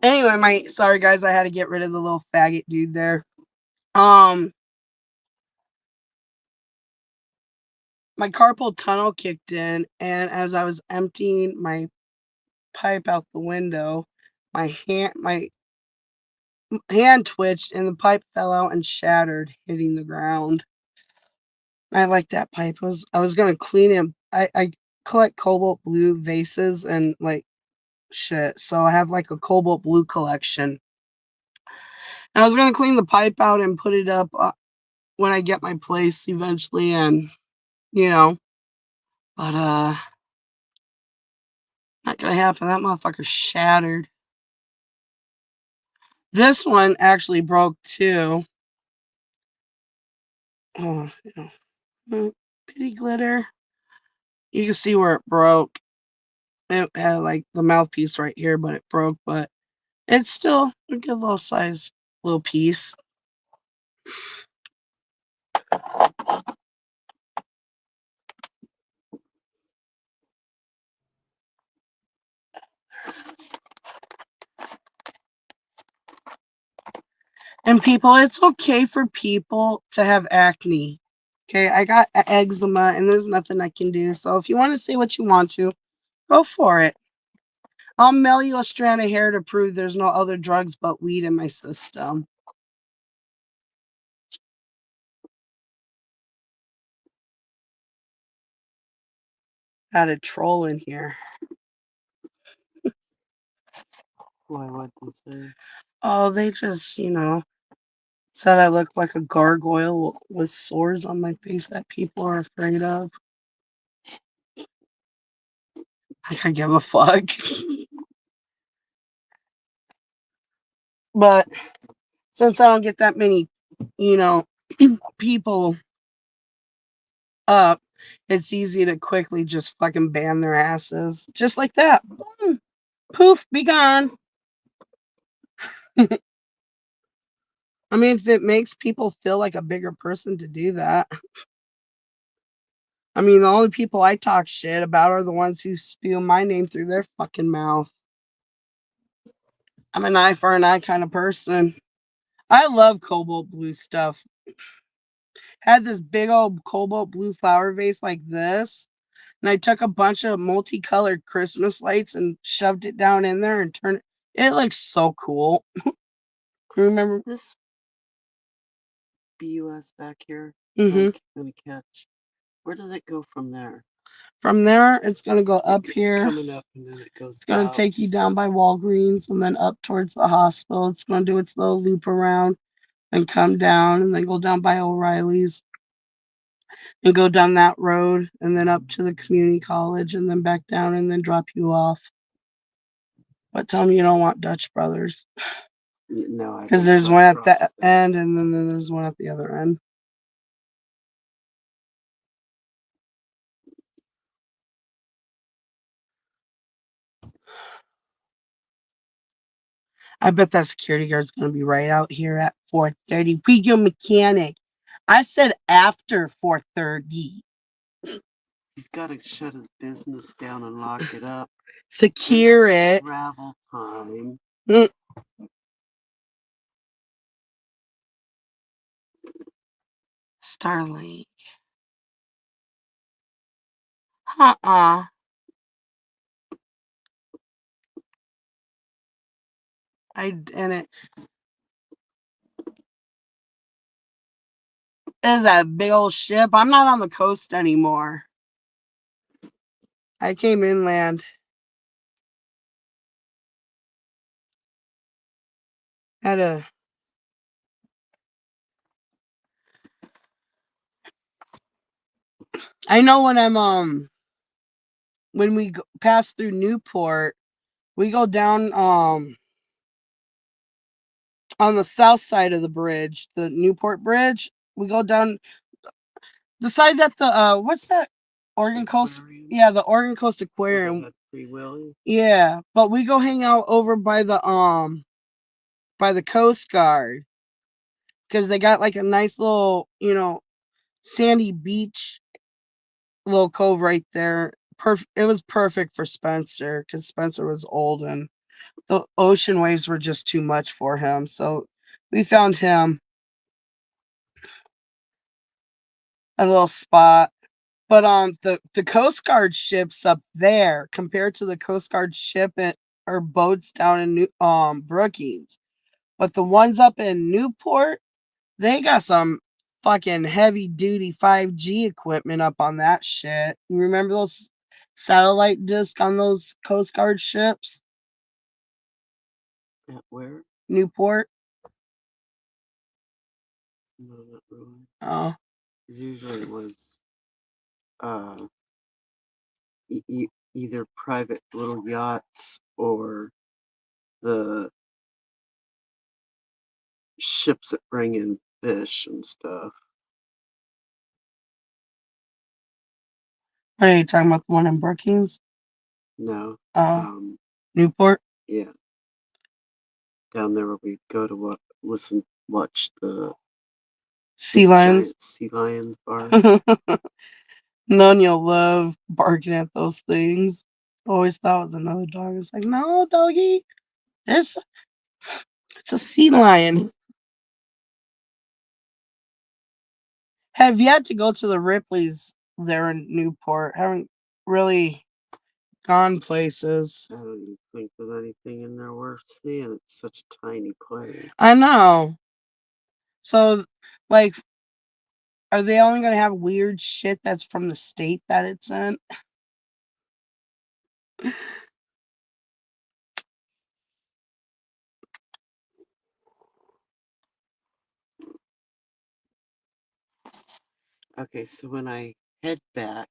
Speaker 1: Anyway, sorry guys, I had to get rid of the little faggot dude there. Um my carpal tunnel kicked in, and as I was emptying my pipe out the window, my hand twitched and the pipe fell out and shattered, hitting the ground. I like that pipe. I was gonna clean him. I collect cobalt blue vases and like shit, so I have like a cobalt blue collection. And I was gonna clean the pipe out and put it up when I get my place eventually, and you know, but not gonna happen. That motherfucker shattered. This one actually broke too. Oh, pity glitter. You can see where it broke. It had like the mouthpiece right here, but it broke. But it's still a good little size little piece. And people, it's okay for people to have acne. Okay, I got eczema and there's nothing I can do. So if you want to say what you want to, go for it. I'll mail you a strand of hair to prove there's no other drugs but weed in my system. Got a troll in here.
Speaker 2: Why, what they say?
Speaker 1: Oh, they just, said I look like a gargoyle with sores on my face that people are afraid of. I could give a fuck. But since I don't get that many, you know, people up, it's easy to quickly just fucking ban their asses. Just like that. Boom. Poof, be gone. I mean, if it makes people feel like a bigger person to do that. I mean, the only people I talk shit about are the ones who spew my name through their fucking mouth. I'm an eye for an eye kind of person. I love cobalt blue stuff. Had this big old cobalt blue flower vase like this, and I took a bunch of multicolored Christmas lights and shoved it down in there and turned it. It looks so cool. Remember?
Speaker 2: This BUS back here,
Speaker 1: Hmm.
Speaker 2: I'm going to catch. Where does it go from there?
Speaker 1: From there, it's gonna go up
Speaker 2: It's
Speaker 1: here.
Speaker 2: coming up and then it goes
Speaker 1: It's gonna
Speaker 2: out.
Speaker 1: take you down by Walgreens and then up towards the hospital. It's gonna do its little loop around and come down and then go down by O'Reilly's and go down that road and then up to the community college and then back down and then drop you off. But tell me you don't want Dutch Brothers.
Speaker 2: No, I
Speaker 1: Because
Speaker 2: don't
Speaker 1: there's
Speaker 2: go
Speaker 1: one at
Speaker 2: across
Speaker 1: the
Speaker 2: there.
Speaker 1: end and then there's one at the other end. I bet that security guard's going to be right out here at 4:30. We your mechanic. I said after 4:30.
Speaker 2: He's got to shut his business down and lock it up.
Speaker 1: Secure it.
Speaker 2: Travel time.
Speaker 1: Mm. Starlink. Uh-uh. And it is that big old ship. I'm not on the coast anymore. I came inland. Had a. I know when we pass through Newport, we go down on the south side of the bridge, the Newport Bridge. We go down the side that the what's that? Oregon Coast.
Speaker 2: Aquarium.
Speaker 1: Yeah, the Oregon Coast
Speaker 2: Where they
Speaker 1: Aquarium.
Speaker 2: had Free Willy.
Speaker 1: Yeah, but we go hang out over by the Coast Guard because they got like a nice little, sandy beach little cove right there. It was perfect for Spencer because Spencer was old and the ocean waves were just too much for him. So we found him a little spot. But the Coast Guard ships up there compared to the Coast Guard ship or boats down in Brookings. But the ones up in Newport, they got some fucking heavy duty 5G equipment up on that shit. You remember those satellite discs on those Coast Guard ships?
Speaker 2: At where?
Speaker 1: Newport.
Speaker 2: No, not really.
Speaker 1: Oh,
Speaker 2: Usually it was uh, either private little yachts or the ships that bring in fish and stuff.
Speaker 1: are you talking about the one in Brookings?
Speaker 2: No.
Speaker 1: Oh, Newport.
Speaker 2: Yeah. Down there where we go to watch the
Speaker 1: Sea lions.
Speaker 2: giant sea lions bark.
Speaker 1: None you'll love barking at those things. Always thought it was another dog. It's like, no, doggy. It's it's a sea lion. Have yet to go to the Ripley's there in Newport. Haven't really gone places.
Speaker 2: I don't even think there's anything in there worth seeing. It's such a tiny place.
Speaker 1: I know. So, like, are they only gonna have weird shit that's from the state that it's in?
Speaker 2: Okay, so when I head back,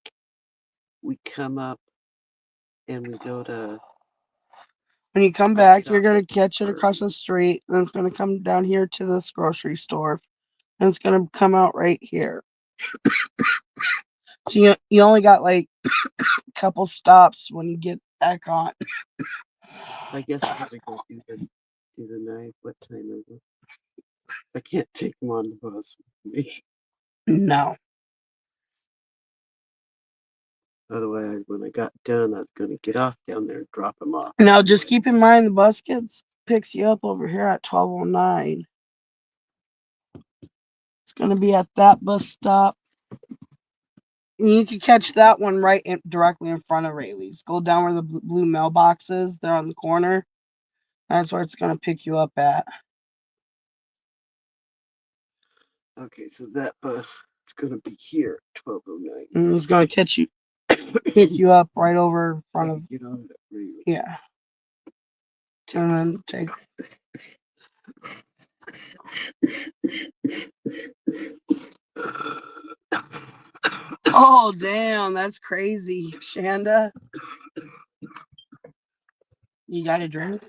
Speaker 2: we come up and we go to
Speaker 1: When you come
Speaker 2: Post
Speaker 1: back, you're gonna
Speaker 2: Office
Speaker 1: catch it across the
Speaker 2: first.
Speaker 1: street, then it's gonna come down here to this grocery store, and it's gonna come out right here. So you only got like a couple stops when you get back on.
Speaker 2: So I guess I gotta go do the night. What time is it? I can't take them on the bus with me.
Speaker 1: No.
Speaker 2: Otherwise, when I got done, I was gonna get off down there and drop them off.
Speaker 1: Now just keep in mind the bus picks you up over here at 12:09. It's gonna be at that bus stop. And you can catch that one directly in front of Rayleigh's. Go down where the blue mailbox is. They're on the corner. That's where it's gonna pick you up at.
Speaker 2: Okay, so that bus is gonna be here at 12:09.
Speaker 1: And it's gonna pick you up right over in
Speaker 2: I
Speaker 1: front
Speaker 2: can
Speaker 1: of.
Speaker 2: get on it really.
Speaker 1: Yeah. And then take. Oh damn, that's crazy, Shanda. You got a drink?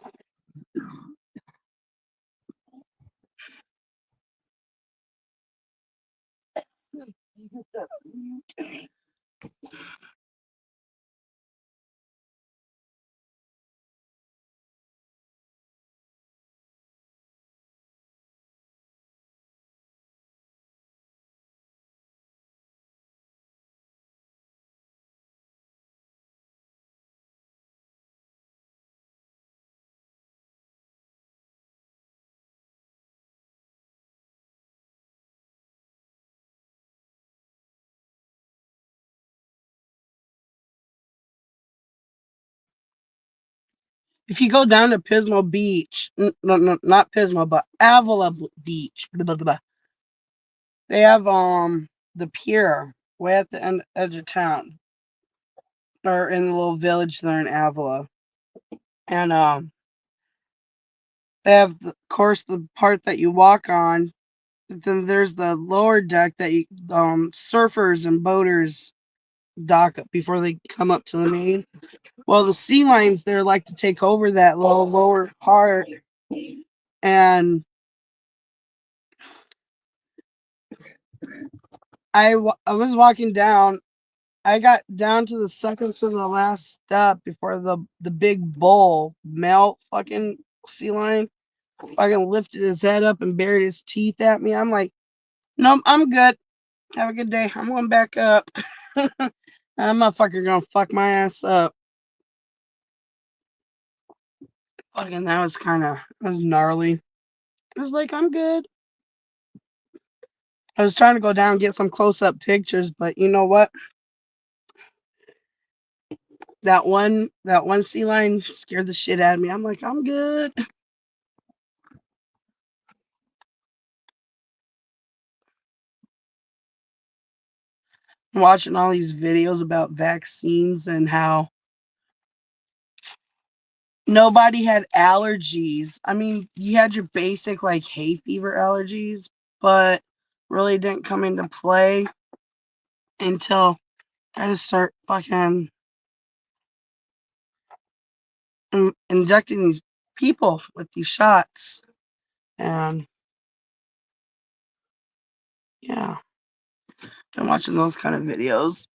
Speaker 1: If you go down to Pismo Beach, no, not Pismo, but Avila Beach, blah, blah, blah, they have the pier way at the edge of town. or in the little village there in Avila. And they have, of course, the part that you walk on. But then there's the lower deck that surfers and boaters dock up before they come up to the main. Well, the sea lions there like to take over that little lower part, and I was walking down. I got down to the second to the last step before the big bull male fucking sea lion fucking lifted his head up and bared his teeth at me. I'm like, nope, I'm good. Have a good day. I'm going back up. That motherfucker gonna fuck my ass up. Fucking that was that was gnarly. I was like, I'm good. I was trying to go down and get some close up pictures, but you know what? That one sea lion scared the shit out of me. I'm like, I'm good. Watching all these videos about vaccines and how nobody had allergies. I mean, you had your basic like hay fever allergies, but really didn't come into play until I just start fucking injecting these people with these shots. And yeah, I'm watching those kind of videos.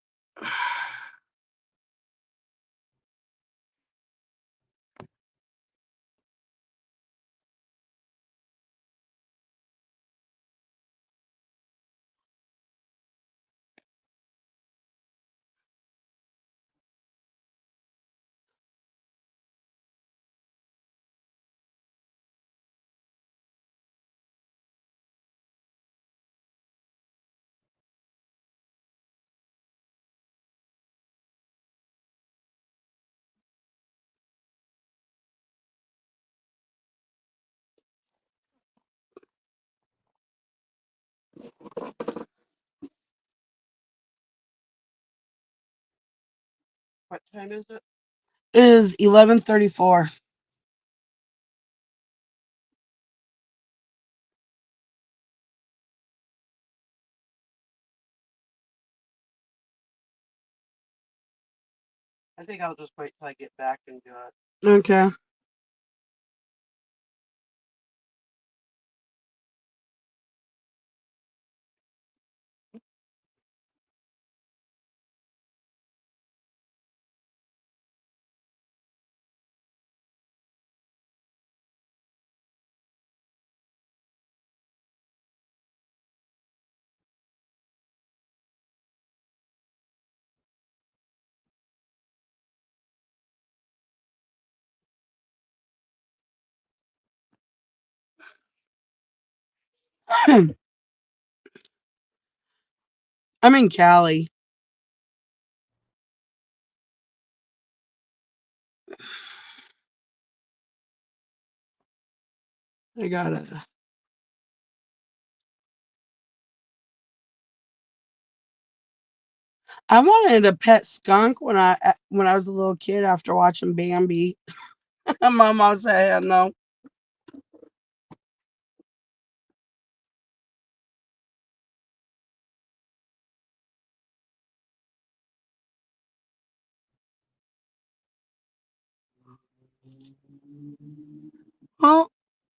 Speaker 1: What time is it? It is 11:34. I think I'll just wait till I get back and do it. Okay. I'm in Cali. I gotta. I wanted a pet skunk when I was a little kid after watching Bambi. My mom said no. Well,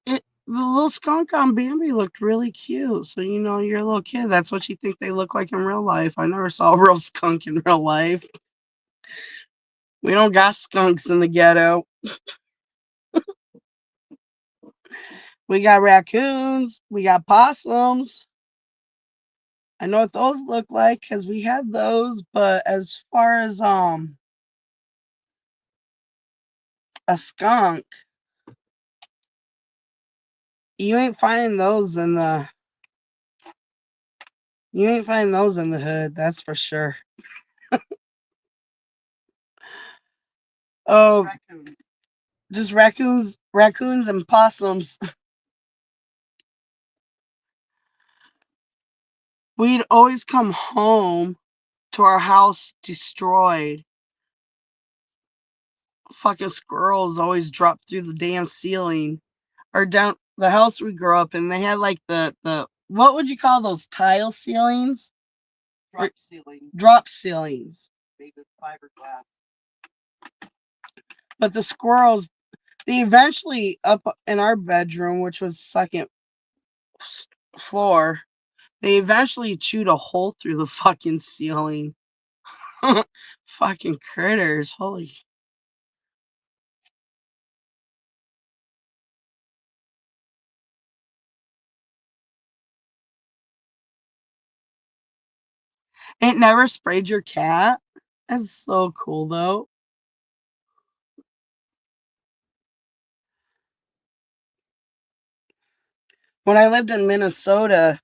Speaker 1: the little skunk on Bambi looked really cute. So you're a little kid. That's what you think they look like in real life. I never saw a real skunk in real life. We don't got skunks in the ghetto. We got raccoons. We got possums. I know what those look like because we had those. But as far as a skunk, you ain't finding those in the hood. That's for sure. Oh, just raccoons and possums. We'd always come home to our house destroyed fucking squirrels always drop through the damn ceiling. Or down the house we grew up in, they had like the what would you call those tile ceilings?
Speaker 2: Drop ceilings
Speaker 1: Drop ceilings.
Speaker 2: made with fiberglass.
Speaker 1: But the squirrels, they eventually up in our bedroom, which was second floor, they eventually chewed a hole through the fucking ceiling. Fucking critters. Holy. It never sprayed your cat. That's so cool though. When I lived in Minnesota,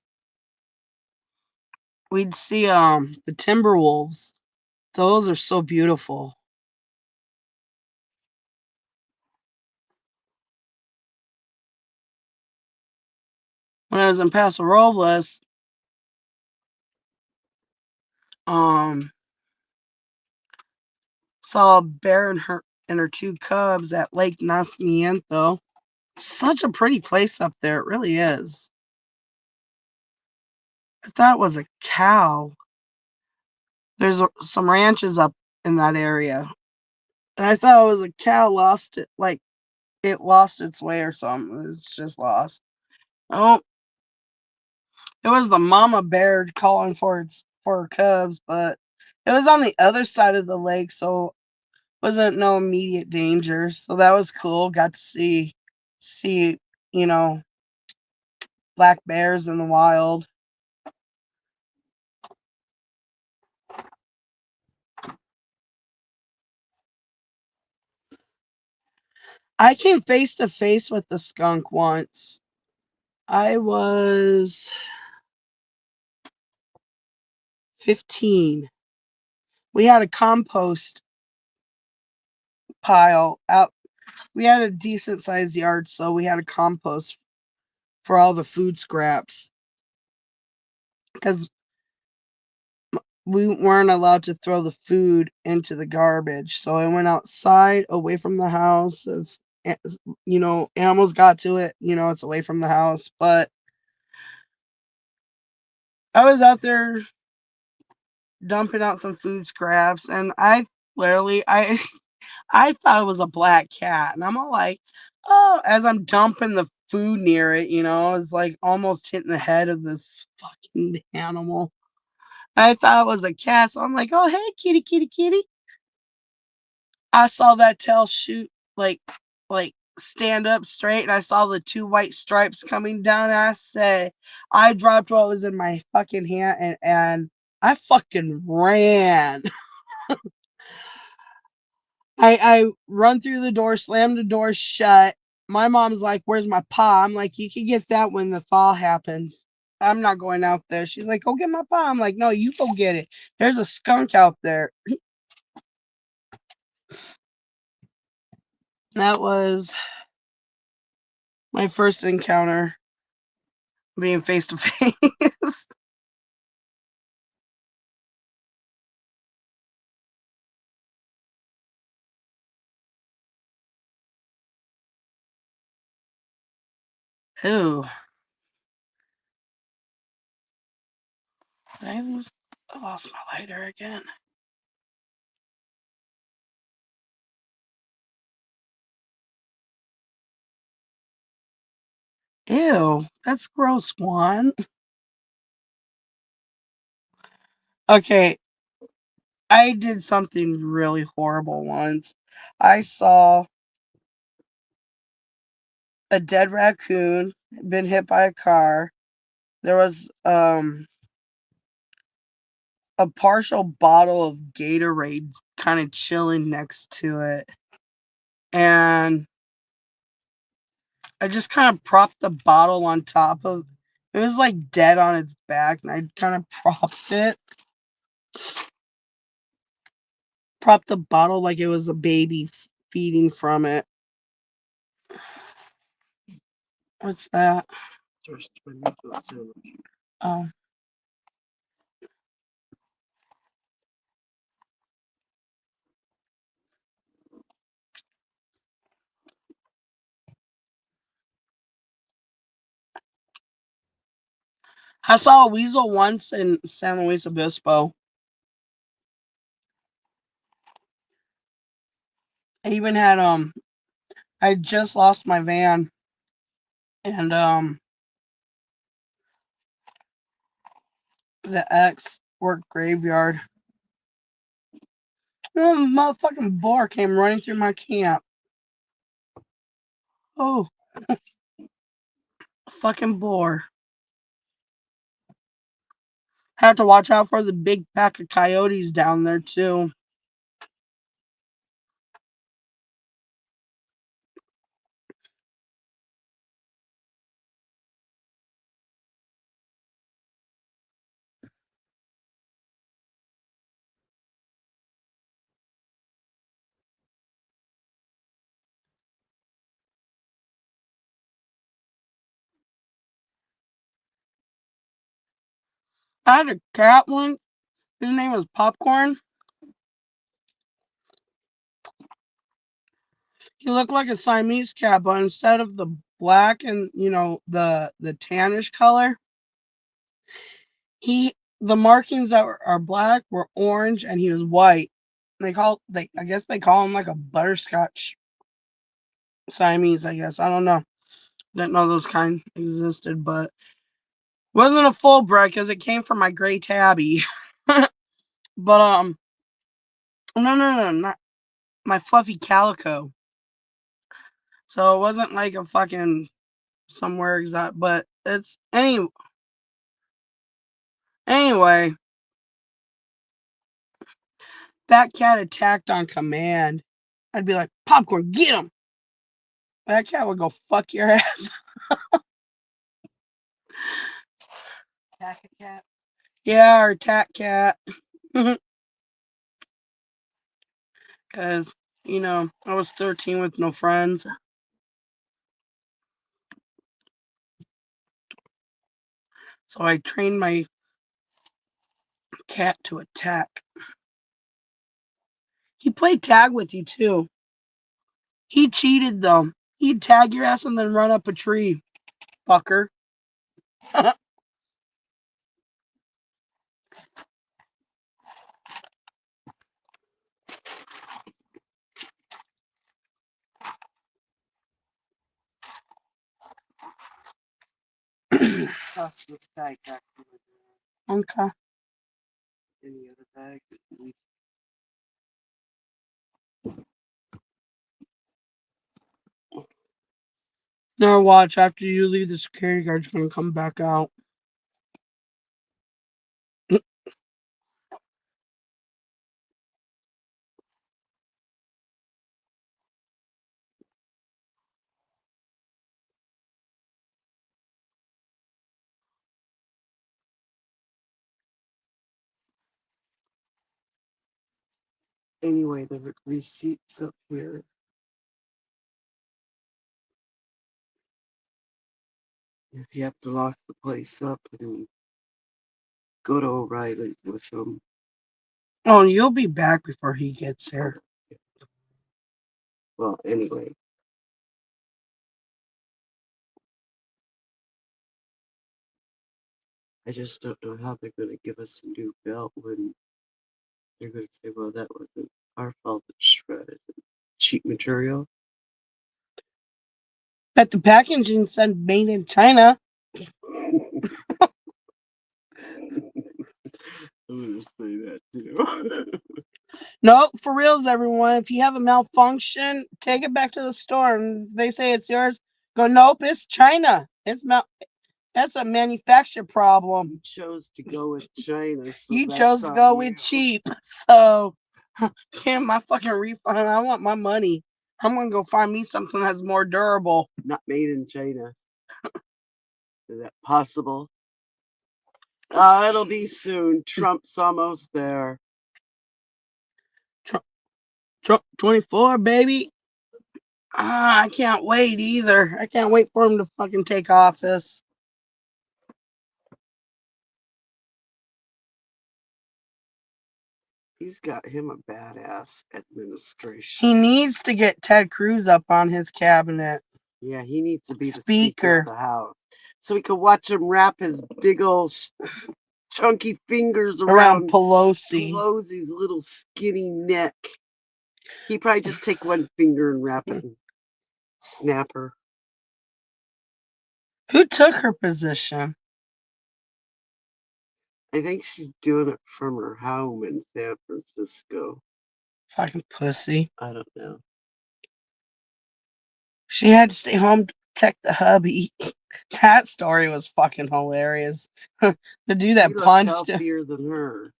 Speaker 1: we'd see the timber wolves. Those are so beautiful. When I was in Paso Robles, um saw a bear and her two cubs at Lake Nacimiento. Such a pretty place up there. It really is. I thought it was a cow. There's some ranches up in that area. And I thought it was a cow lost it, like it lost its way or something. It's just lost. Oh, it was the mama bear calling for her cubs, but it was on the other side of the lake, so wasn't no immediate danger. So that was cool. Got to see, you know, black bears in the wild. I came face to face with the skunk once. I was 15. We had a compost pile out. We had a decent sized yard, so we had a compost for all the food scraps because we weren't allowed to throw the food into the garbage. So I went outside away from the house. If animals got to it, it's away from the house. But I was out there dumping out some food scraps, and I I thought it was a black cat, and I'm all like, oh, as I'm dumping the food near it, it's like almost hitting the head of this fucking animal. I thought it was a cat, so I'm like, oh hey, kitty, kitty, kitty. I saw that tail shoot like stand up straight, and I saw the two white stripes coming down. And I dropped what was in my fucking hand, and I fucking ran. I run through the door, slam the door shut. My mom's like, "Where's my paw?" I'm like, "You can get that when the thaw happens. I'm not going out there." She's like, "Go get my paw." I'm like, "No, you go get it. There's a skunk out there." That was my first encounter being face to face. Ew. Did I lost my lighter again. Ew, that's gross one. Okay, I did something really horrible once. I saw a dead raccoon been hit by a car. There was a partial bottle of Gatorade kind of chilling next to it. And I just kind of propped the bottle on top of it was like dead on its back, and I kind of propped the bottle like it was a baby feeding from it. What's that? Oh, I saw a weasel once in San Luis Obispo. I even had I just lost my van and the ex worked graveyard. Motherfucking boar came running through my camp. Oh, fucking boar. Have to watch out for the big pack of coyotes down there too. I had a cat once. His name was Popcorn. He looked like a Siamese cat, but instead of the black and the tannish color, the markings that are black were orange, and he was white. They I guess they call him like a butterscotch Siamese. I guess I don't know. Didn't know those kind existed, but wasn't a full bred because it came from my gray tabby. But no, not my fluffy calico. So it wasn't like a fucking somewhere exact, but it's anyway. That cat attacked on command. I'd be like, Popcorn, get him. That cat would go fuck your ass.
Speaker 2: Attack a cat.
Speaker 1: Yeah, or attack cat. Because I was 13 with no friends. So I trained my cat to attack. He played tag with you too. He cheated though. He'd tag your ass and then run up a tree, fucker.
Speaker 2: Toss this bag back to my dad.
Speaker 1: Okay.
Speaker 2: Any other bags?
Speaker 1: Now watch, after you leave, the security guard's gonna come back out.
Speaker 2: Anyway, the receipts up here. If you have to lock the place up and go to O'Reilly's with them.
Speaker 1: Oh, you'll be back before he gets there.
Speaker 2: Well, anyway. I just don't know how they're going to give us a new belt when they're going to say, well, that wasn't our fault. It's shredded. Cheap material.
Speaker 1: Bet the packaging said made in China.
Speaker 2: I'm going to say that too.
Speaker 1: No, for reals, everyone. If you have a malfunction, take it back to the store. And if they say it's yours, go, nope, it's China. That's a manufacturer problem.
Speaker 2: You chose to go with China. So
Speaker 1: You chose to go with cheap. So, give my fucking refund. I want my money. I'm going to go find me something that's more durable.
Speaker 2: Not made in China. Is that possible? Oh, it'll be soon. Trump's almost there.
Speaker 1: Trump 24, baby. I can't wait either. I can't wait for him to fucking take office.
Speaker 2: He's got him a badass administration.
Speaker 1: He needs to get Ted Cruz up on his cabinet.
Speaker 2: Yeah, he needs to be the Speaker of the House. so we could watch him wrap his big old chunky fingers
Speaker 1: Around
Speaker 2: around
Speaker 1: Pelosi.
Speaker 2: Pelosi's little skinny neck. He'd probably just take one finger and wrap it and snap her.
Speaker 1: Who took her position?
Speaker 2: I think she's doing it from her home in San Francisco.
Speaker 1: Fucking pussy.
Speaker 2: I don't know.
Speaker 1: She had to stay home to protect the hubby. That story was fucking hilarious. The dude that
Speaker 2: He looked
Speaker 1: punched him.
Speaker 2: healthier than her.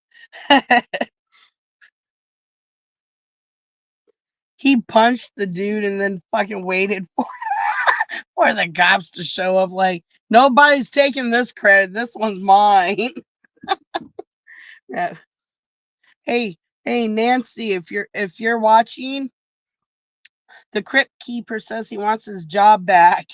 Speaker 1: He punched the dude and then fucking waited for the cops to show up. Like, nobody's taking this credit. This one's mine. Yeah. Hey, Nancy, if you're watching, the crypt keeper says he wants his job back.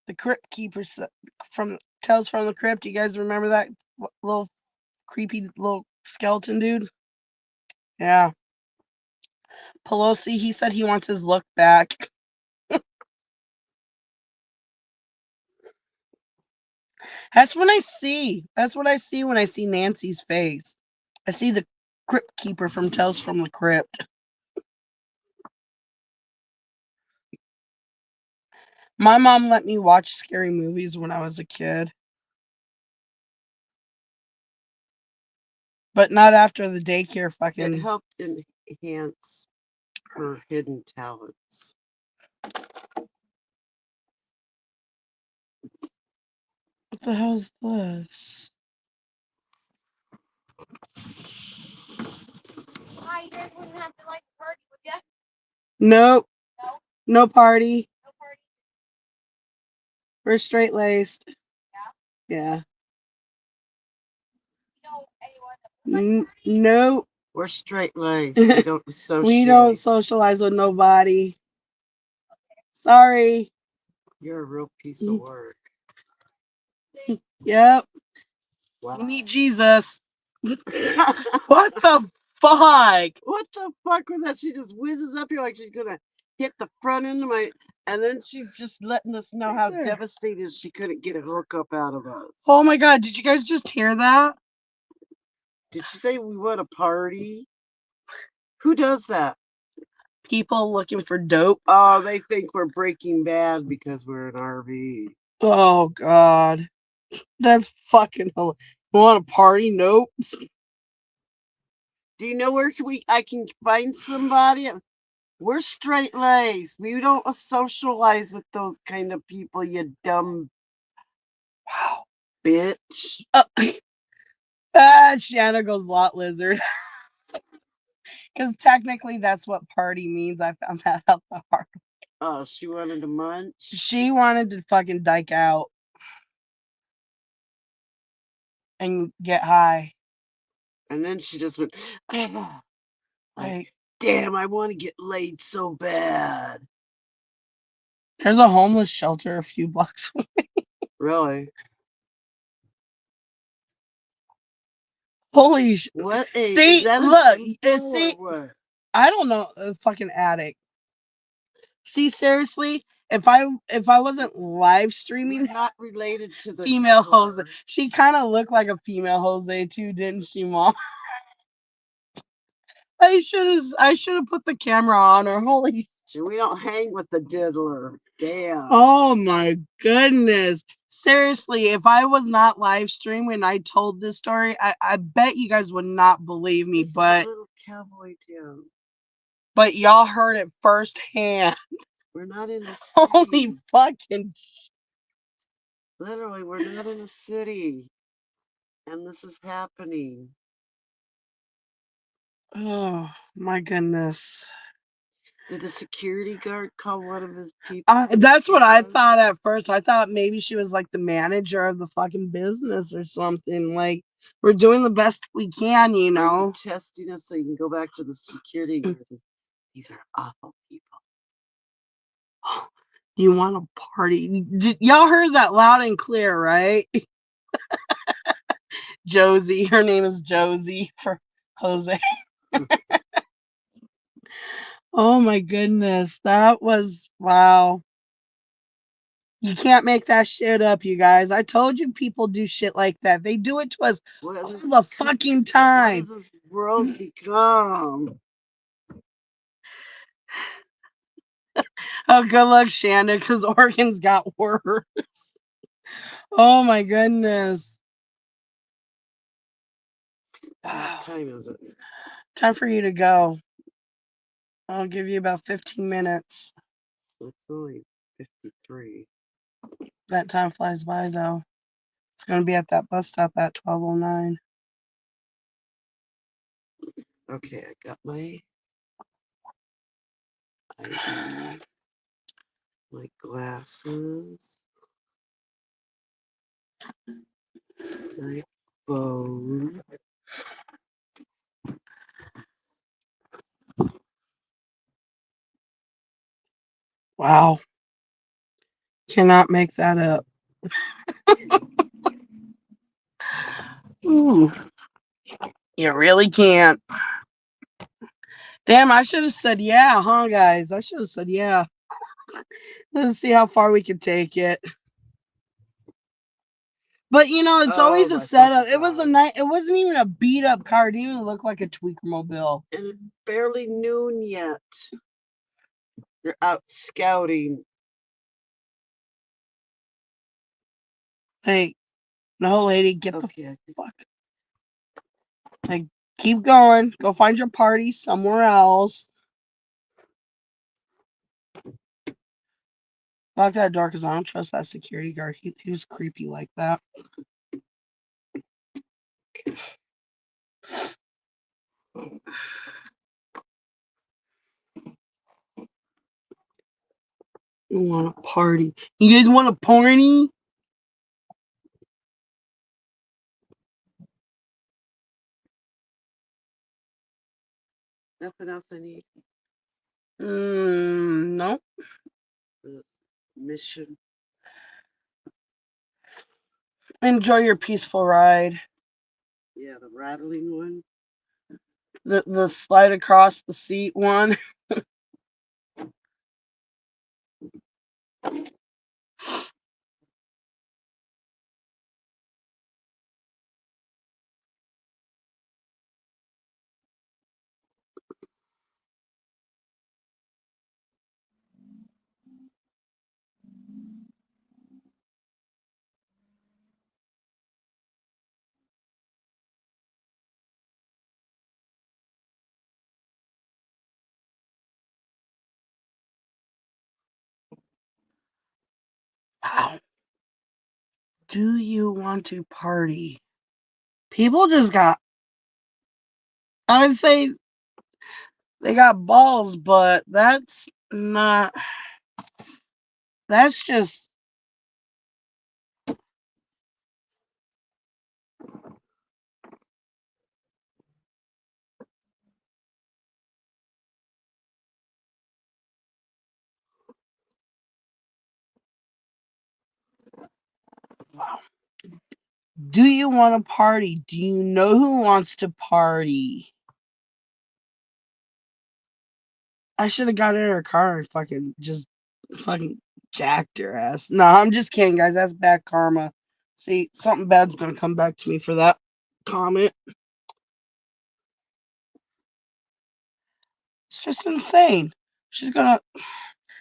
Speaker 1: The crypt keeper from Tales from the Crypt. You guys remember that little creepy little skeleton dude? Yeah. Pelosi, he said he wants his look back. That's what I see when I see Nancy's face. I see the crypt keeper from Tales from the Crypt. My mom let me watch scary movies when I was a kid. But not after the daycare
Speaker 2: It
Speaker 1: fucking.
Speaker 2: helped enhance her hidden talents.
Speaker 1: What the hell's this?
Speaker 3: Hi, you guys wouldn't have to like the party, would ya?
Speaker 1: Nope.
Speaker 3: No?
Speaker 1: No party.
Speaker 3: No party?
Speaker 1: We're straight laced.
Speaker 3: Yeah?
Speaker 1: Yeah.
Speaker 3: You know anyone that would like party?
Speaker 1: Nope.
Speaker 2: We're straight laced. We don't associate.
Speaker 1: We don't socialize with nobody. Sorry.
Speaker 2: You're a real piece of work.
Speaker 1: Yep.
Speaker 2: Wow.
Speaker 1: We need Jesus. What the fuck?
Speaker 2: What the fuck was that? She just whizzes up here like she's gonna hit the front end of my, and then she's just letting us know how devastated she couldn't get a hookup out of us.
Speaker 1: Oh my god, did you guys just hear that?
Speaker 2: Did she say we want a party? Who does that?
Speaker 1: People looking for dope.
Speaker 2: Oh, they think we're Breaking Bad because we're an RV.
Speaker 1: Oh god. That's fucking hilarious. You want a party? Nope.
Speaker 2: Do you know where I can find somebody? We're straight laced. We don't socialize with those kind of people, you dumb bitch.
Speaker 1: Shanna goes lot lizard. Because technically that's what party means. I found that out the hard way.
Speaker 2: Oh, she wanted to munch?
Speaker 1: She wanted to fucking dyke out and get high.
Speaker 2: And then she just went,
Speaker 1: Like,
Speaker 2: damn, I want to get laid so bad.
Speaker 1: there's a homeless shelter a few blocks away.
Speaker 2: Really?
Speaker 1: Holy shit.
Speaker 2: What?
Speaker 1: See,
Speaker 2: Is that
Speaker 1: look,
Speaker 2: see, what?
Speaker 1: I don't know, a fucking addict. See, seriously, if I wasn't live streaming,
Speaker 2: We're not related to the
Speaker 1: female Jose.
Speaker 2: killer.
Speaker 1: She kind of looked like a female Jose too, didn't she, Mom? I should have put the camera on her. Holy
Speaker 2: shit. We don't hang with the diddler. Damn.
Speaker 1: Oh my goodness. Seriously, if I was not live streaming and I told this story, I bet you guys would not believe me,
Speaker 2: This is
Speaker 1: but
Speaker 2: a little cowboy town.
Speaker 1: But y'all heard it firsthand.
Speaker 2: We're not in a city.
Speaker 1: Holy fucking.
Speaker 2: Literally, we're not in a city. And this is happening.
Speaker 1: Oh my goodness.
Speaker 2: Did the security guard call one of his people?
Speaker 1: That's what I thought at first. I thought maybe she was like the manager of the fucking business or something. Like, we're doing the best we can, you know.
Speaker 2: Are you testing us so you can go back to the security guard? These are awful people.
Speaker 1: You want a party? Y'all heard that loud and clear, right? Josie. Her name is Josie for Jose. Oh my goodness. That was wow. You can't make that shit up, you guys. I told you people do shit like that. They do it to us
Speaker 2: What
Speaker 1: all
Speaker 2: is,
Speaker 1: the fucking
Speaker 2: what
Speaker 1: time.
Speaker 2: has this world become?
Speaker 1: Oh, good luck, Shanda, because Oregon's got worse. Oh my goodness.
Speaker 2: What time is it?
Speaker 1: Time for you to go. I'll give you about 15 minutes.
Speaker 2: It's only 53.
Speaker 1: That time flies by, though. It's going to be at that bus stop at 12:09.
Speaker 2: Okay, I got my ID, my glasses, my phone.
Speaker 1: Wow. Cannot make that up. Ooh, you really can't. Damn, I should have said yeah, huh, guys? I should have said yeah. Let's see how far we can take it. But it's
Speaker 2: Oh,
Speaker 1: always a
Speaker 2: my
Speaker 1: setup.
Speaker 2: focus
Speaker 1: It was a
Speaker 2: on.
Speaker 1: night. It wasn't even a beat up car. It didn't even look like a tweaker mobile.
Speaker 2: And it's barely noon yet. They're out scouting.
Speaker 1: Hey, no, lady, get the
Speaker 2: Okay, I think
Speaker 1: fuck. Like, keep going. Go find your party somewhere else. Lock that door because I don't trust that security guard. He was creepy like that. You want a party? You guys want a party?
Speaker 2: nothing else I need
Speaker 1: No.
Speaker 2: for this mission.
Speaker 1: Enjoy your peaceful ride.
Speaker 2: Yeah, the rattling one.
Speaker 1: The slide across the seat one. Wow. Do you want to party? People just got. I would say they got balls, but that's not. That's just. Wow. Do you want to party? Do you know who wants to party? I should have got in her car and fucking jacked her ass. No, I'm just kidding, guys. That's bad karma. See, something bad's gonna come back to me for that comment. It's just insane. She's gonna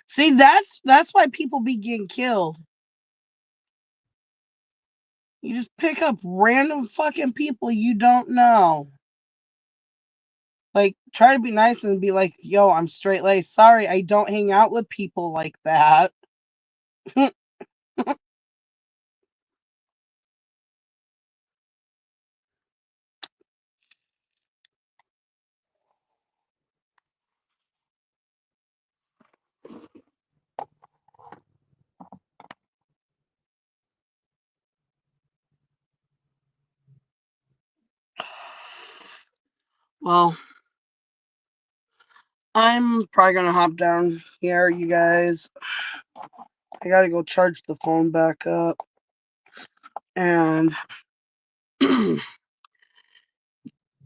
Speaker 1: see. That's why people be getting killed. You just pick up random fucking people you don't know. Like, try to be nice and be like, "Yo, I'm straight laced. Sorry, I don't hang out with people like that." Well, I'm probably gonna hop down here, you guys. I gotta go charge the phone back up and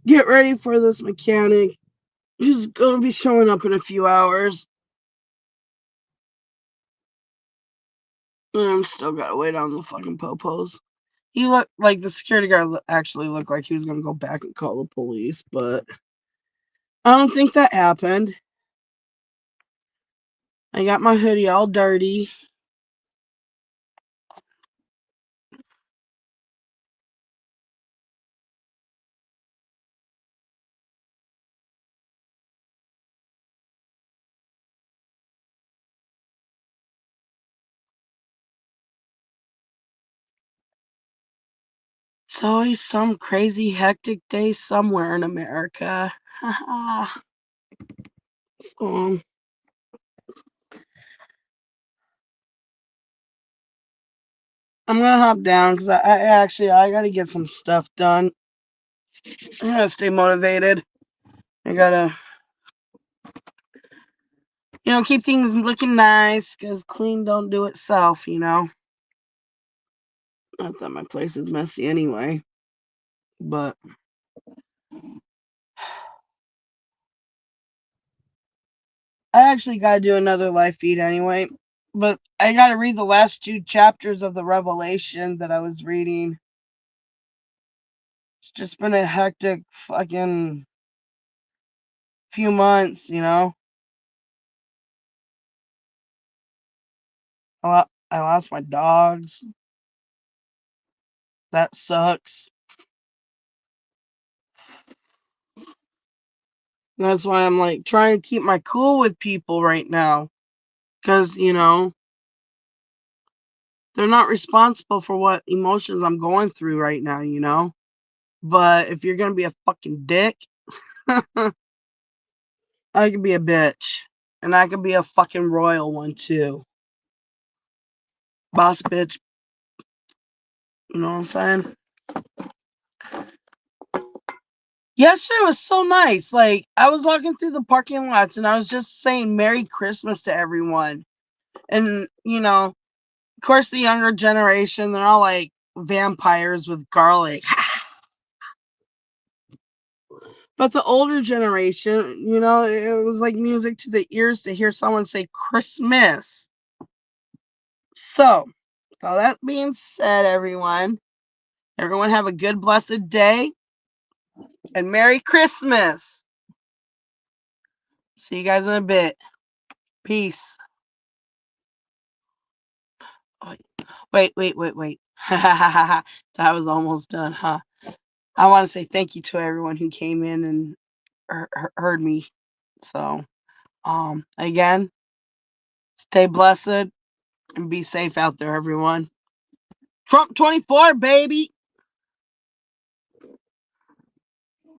Speaker 1: get ready for this mechanic. He's gonna be showing up in a few hours. I'm still gotta wait on the fucking popos. He looked like the security guard actually looked like he was gonna go back and call the police, but I don't think that happened. I got my hoodie all dirty. It's always some crazy hectic day somewhere in America. So, I'm gonna hop down because I gotta get some stuff done. I gotta stay motivated. I gotta keep things looking nice because clean don't do itself. Not that my place is messy anyway, but I actually gotta do another live feed anyway. But I gotta read the last 2 chapters of the Revelation that I was reading. It's just been a hectic fucking few months. I lost my dogs. That sucks. That's why I'm like trying to keep my cool with people right now. Because, they're not responsible for what emotions I'm going through right now. But if you're gonna be a fucking dick, I can be a bitch. And I can be a fucking royal one too. Boss bitch. You know what I'm saying? Yesterday was so nice. Like, I was walking through the parking lots and I was just saying Merry Christmas to everyone. And, of course, the younger generation, they're all like vampires with garlic. But the older generation, it was like music to the ears to hear someone say Christmas. So, with all that being said, everyone have a good, blessed day and Merry Christmas. See you guys in a bit. Peace. Oh, wait. That was almost done, huh? I want to say thank you to everyone who came in and heard me. So, again, stay blessed and be safe out there, everyone. Trump 24, baby.